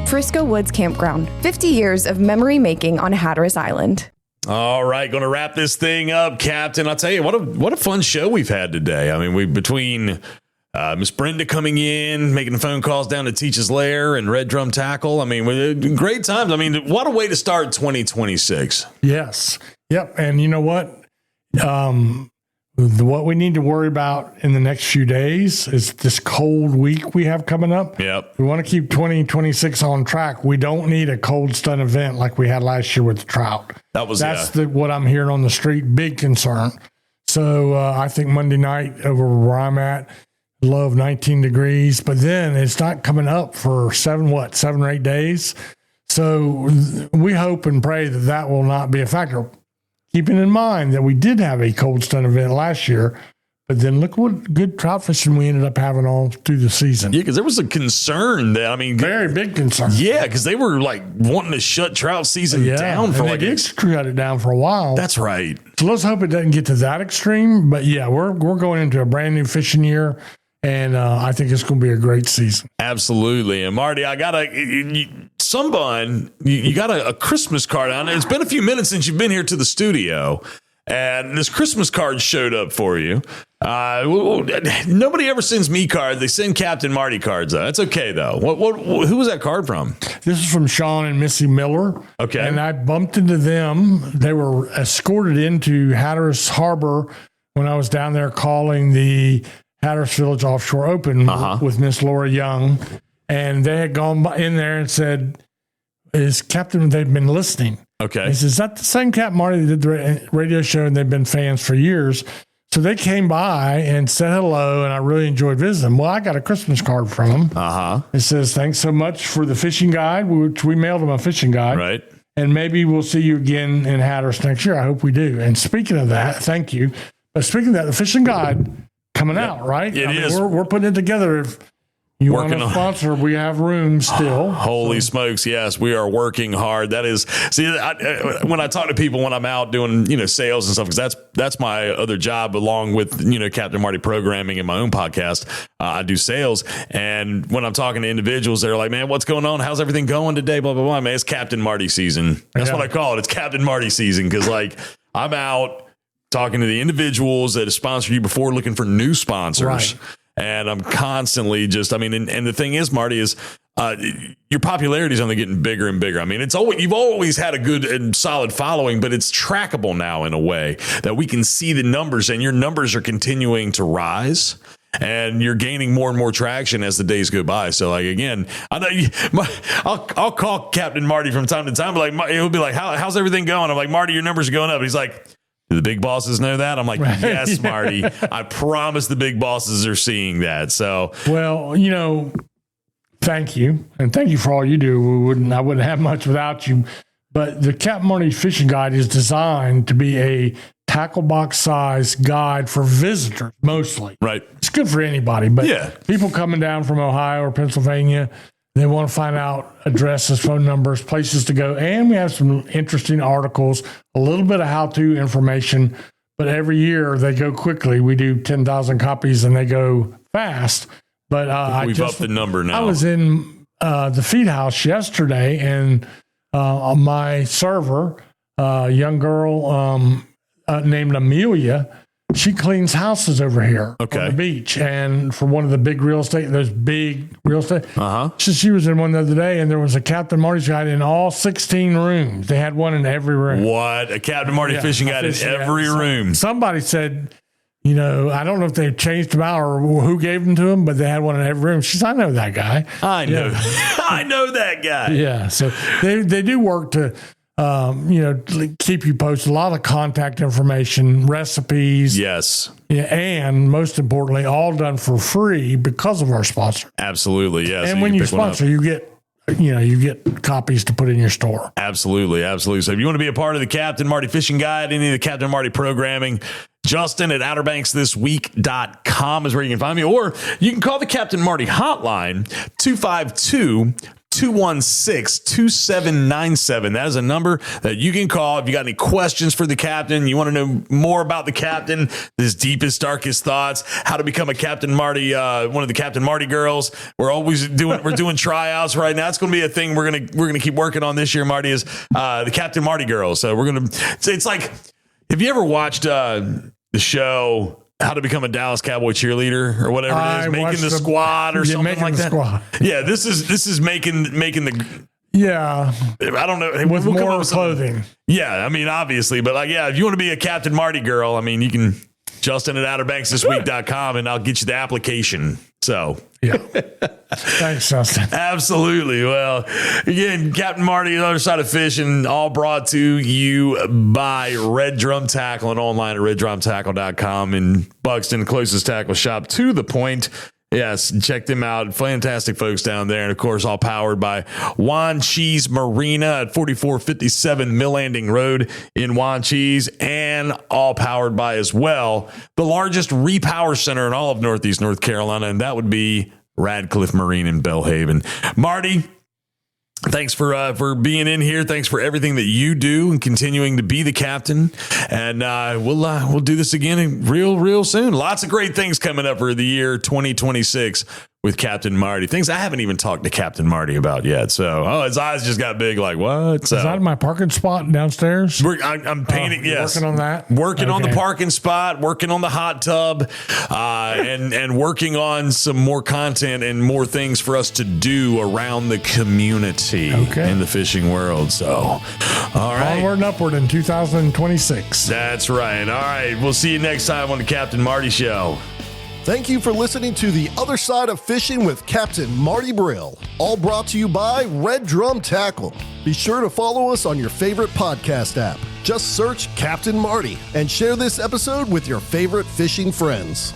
Frisco Woods Campground, 50 years of memory making on Hatteras Island. All right, going to wrap this thing up, Captain. I'll tell you, what a fun show we've had today. I mean, between Miss Brenda coming in, making the phone calls down to Teach's Lair and Red Drum Tackle. I mean, great times. I mean, what a way to start 2026. Yes. Yep. And you know what? What we need to worry about in the next few days is this cold week we have coming up. Yep. We want to keep 2026 on track. We don't need a cold stun event like we had last year with the trout. That's what I'm hearing on the street. Big concern. So I think Monday night over where I'm at, low of 19 degrees, but then it's not coming up for 7 or 8 days. So we hope and pray that will not be a factor. Keeping in mind that we did have a cold stun event last year, but then look what good trout fishing we ended up having all through the season. Yeah, because there was a concern that, very big concern. Yeah, because they were like wanting to shut trout season down for they did shut it down for a while. That's right. So let's hope it doesn't get to that extreme. But yeah, we're going into a brand new fishing year. And I think it's going to be a great season. Absolutely. And Marty, I got you got a Christmas card on. It's been a few minutes since you've been here to the studio, and this Christmas card showed up for you. Nobody ever sends me cards. They send Captain Marty cards. That's okay, though. Who was that card from? This is from Sean and Missy Miller. Okay. And I bumped into them. They were escorted into Hatteras Harbor when I was down there calling the Hatteras Village Offshore Open with Miss Laura Young, and they had gone in there and said, "Is Captain?" They've been listening. Okay, he says, "Is that the same Captain Marty that did the radio show?" And they've been fans for years. So they came by and said hello, and I really enjoyed visiting them. Well, I got a Christmas card from them. It says, "Thanks so much for the fishing guide," which we mailed them a fishing guide. Right. And maybe we'll see you again in Hatteras next year. I hope we do. And speaking of that, thank you. But speaking of that, the fishing guide coming out, right? It is. We're putting it together. If you want to sponsor, we have room still. Holy smokes. Yes, we are working hard. That is, when I talk to people when I'm out doing, sales and stuff, because that's my other job along with, Captain Marty programming and my own podcast. I do sales. And when I'm talking to individuals, they're like, man, what's going on? How's everything going today? Blah, blah, blah. Man, it's Captain Marty season. That's what I call it. It's Captain Marty season. Cause I'm out talking to the individuals that have sponsored you before, looking for new sponsors. Right. And I'm constantly and the thing is, Marty, is your popularity is only getting bigger and bigger. I mean, you've always had a good and solid following, but it's trackable now in a way that we can see the numbers, and your numbers are continuing to rise. and you're gaining more and more traction as the days go by. So like, again, I know I'll call Captain Marty from time to time. Like, he'll be like, how's everything going? I'm like, Marty, your numbers are going up. He's like, do the big bosses know that? I'm like, yes, Marty, I promise the big bosses are seeing that. So, well, thank you. And thank you for all you do. I wouldn't have much without you. But the Capt Marty Fishing Guide is designed to be a tackle box size guide for visitors mostly. Right. It's good for anybody, but people coming down from Ohio or Pennsylvania, they want to find out addresses, phone numbers, places to go. And we have some interesting articles, a little bit of how-to information, but every year they go quickly. We do 10,000 copies and they go fast. But we've upped the number now. I was in the feed house yesterday, and my server, a young girl named Amelia, she cleans houses over here on the beach, and for one of the big real estate. She was in one the other day, and there was a Captain Marty's guide in all 16 rooms. They had one in every room. What? A Captain Marty fishing guide in every room. Somebody said, I don't know if they've changed them out or who gave them to them, but they had one in every room. She said, I know that guy. I know. I know that guy. Yeah. So they do work to, keep you posted. A lot of contact information, recipes. Yes. Yeah, and most importantly, all done for free because of our sponsor. Absolutely. Yes. And when you sponsor, you get copies to put in your store. Absolutely. Absolutely. So if you want to be a part of the Captain Marty Fishing Guide, any of the Captain Marty programming, Justin at OuterBanksThisWeek.com is where you can find me, or you can call the Captain Marty hotline, 252-216-2797. That is a number that you can call if you got any questions for the captain, you want to know more about the captain, his deepest, darkest thoughts, how to become a Captain Marty, one of the Captain Marty girls. We're doing tryouts right now. It's going to be a thing we're going to keep working on this year, Marty, is the Captain Marty girls. So it's like, have you ever watched the show How to Become a Dallas Cowboy Cheerleader or whatever it is, making the squad or something like that? Squad. Yeah, this is making the. Yeah, I don't know. With more clothing. Yeah, I mean, obviously, but like, if you want to be a Captain Marty girl, I mean, you can Justin at OuterBanksThisWeek.com and I'll get you the application. So yeah, thanks, Justin. Absolutely. Well, again, Captain Marty, the other side of fishing, all brought to you by Red Drum Tackle and online at reddrumtackle.com in Buxton, closest tackle shop to the point. Yes, check them out. Fantastic folks down there. And, of course, all powered by Wanchese Marina at 4457 Mill Landing Road in Wanchese, and all powered by, as well, the largest repower center in all of Northeast North Carolina, and that would be Radcliffe Marine in Belhaven. Marty, thanks for being in here. Thanks for everything that you do and continuing to be the captain. And we'll do this again real soon. Lots of great things coming up for the year 2026 with Captain Marty. Things I haven't even talked to Captain Marty about yet. So, his eyes just got big. Like, what? So, is that my parking spot downstairs? I'm painting. Yes, working on that. Working on the parking spot. Working on the hot tub, and working on some more content and more things for us to do around the community in the fishing world. So, all right, onward and upward in 2026. That's right. All right, we'll see you next time on the Captain Marty Show. Thank you for listening to The Other Side of Fishing with Captain Marty Brill. All brought to you by Red Drum Tackle. Be sure to follow us on your favorite podcast app. Just search Captain Marty and share this episode with your favorite fishing friends.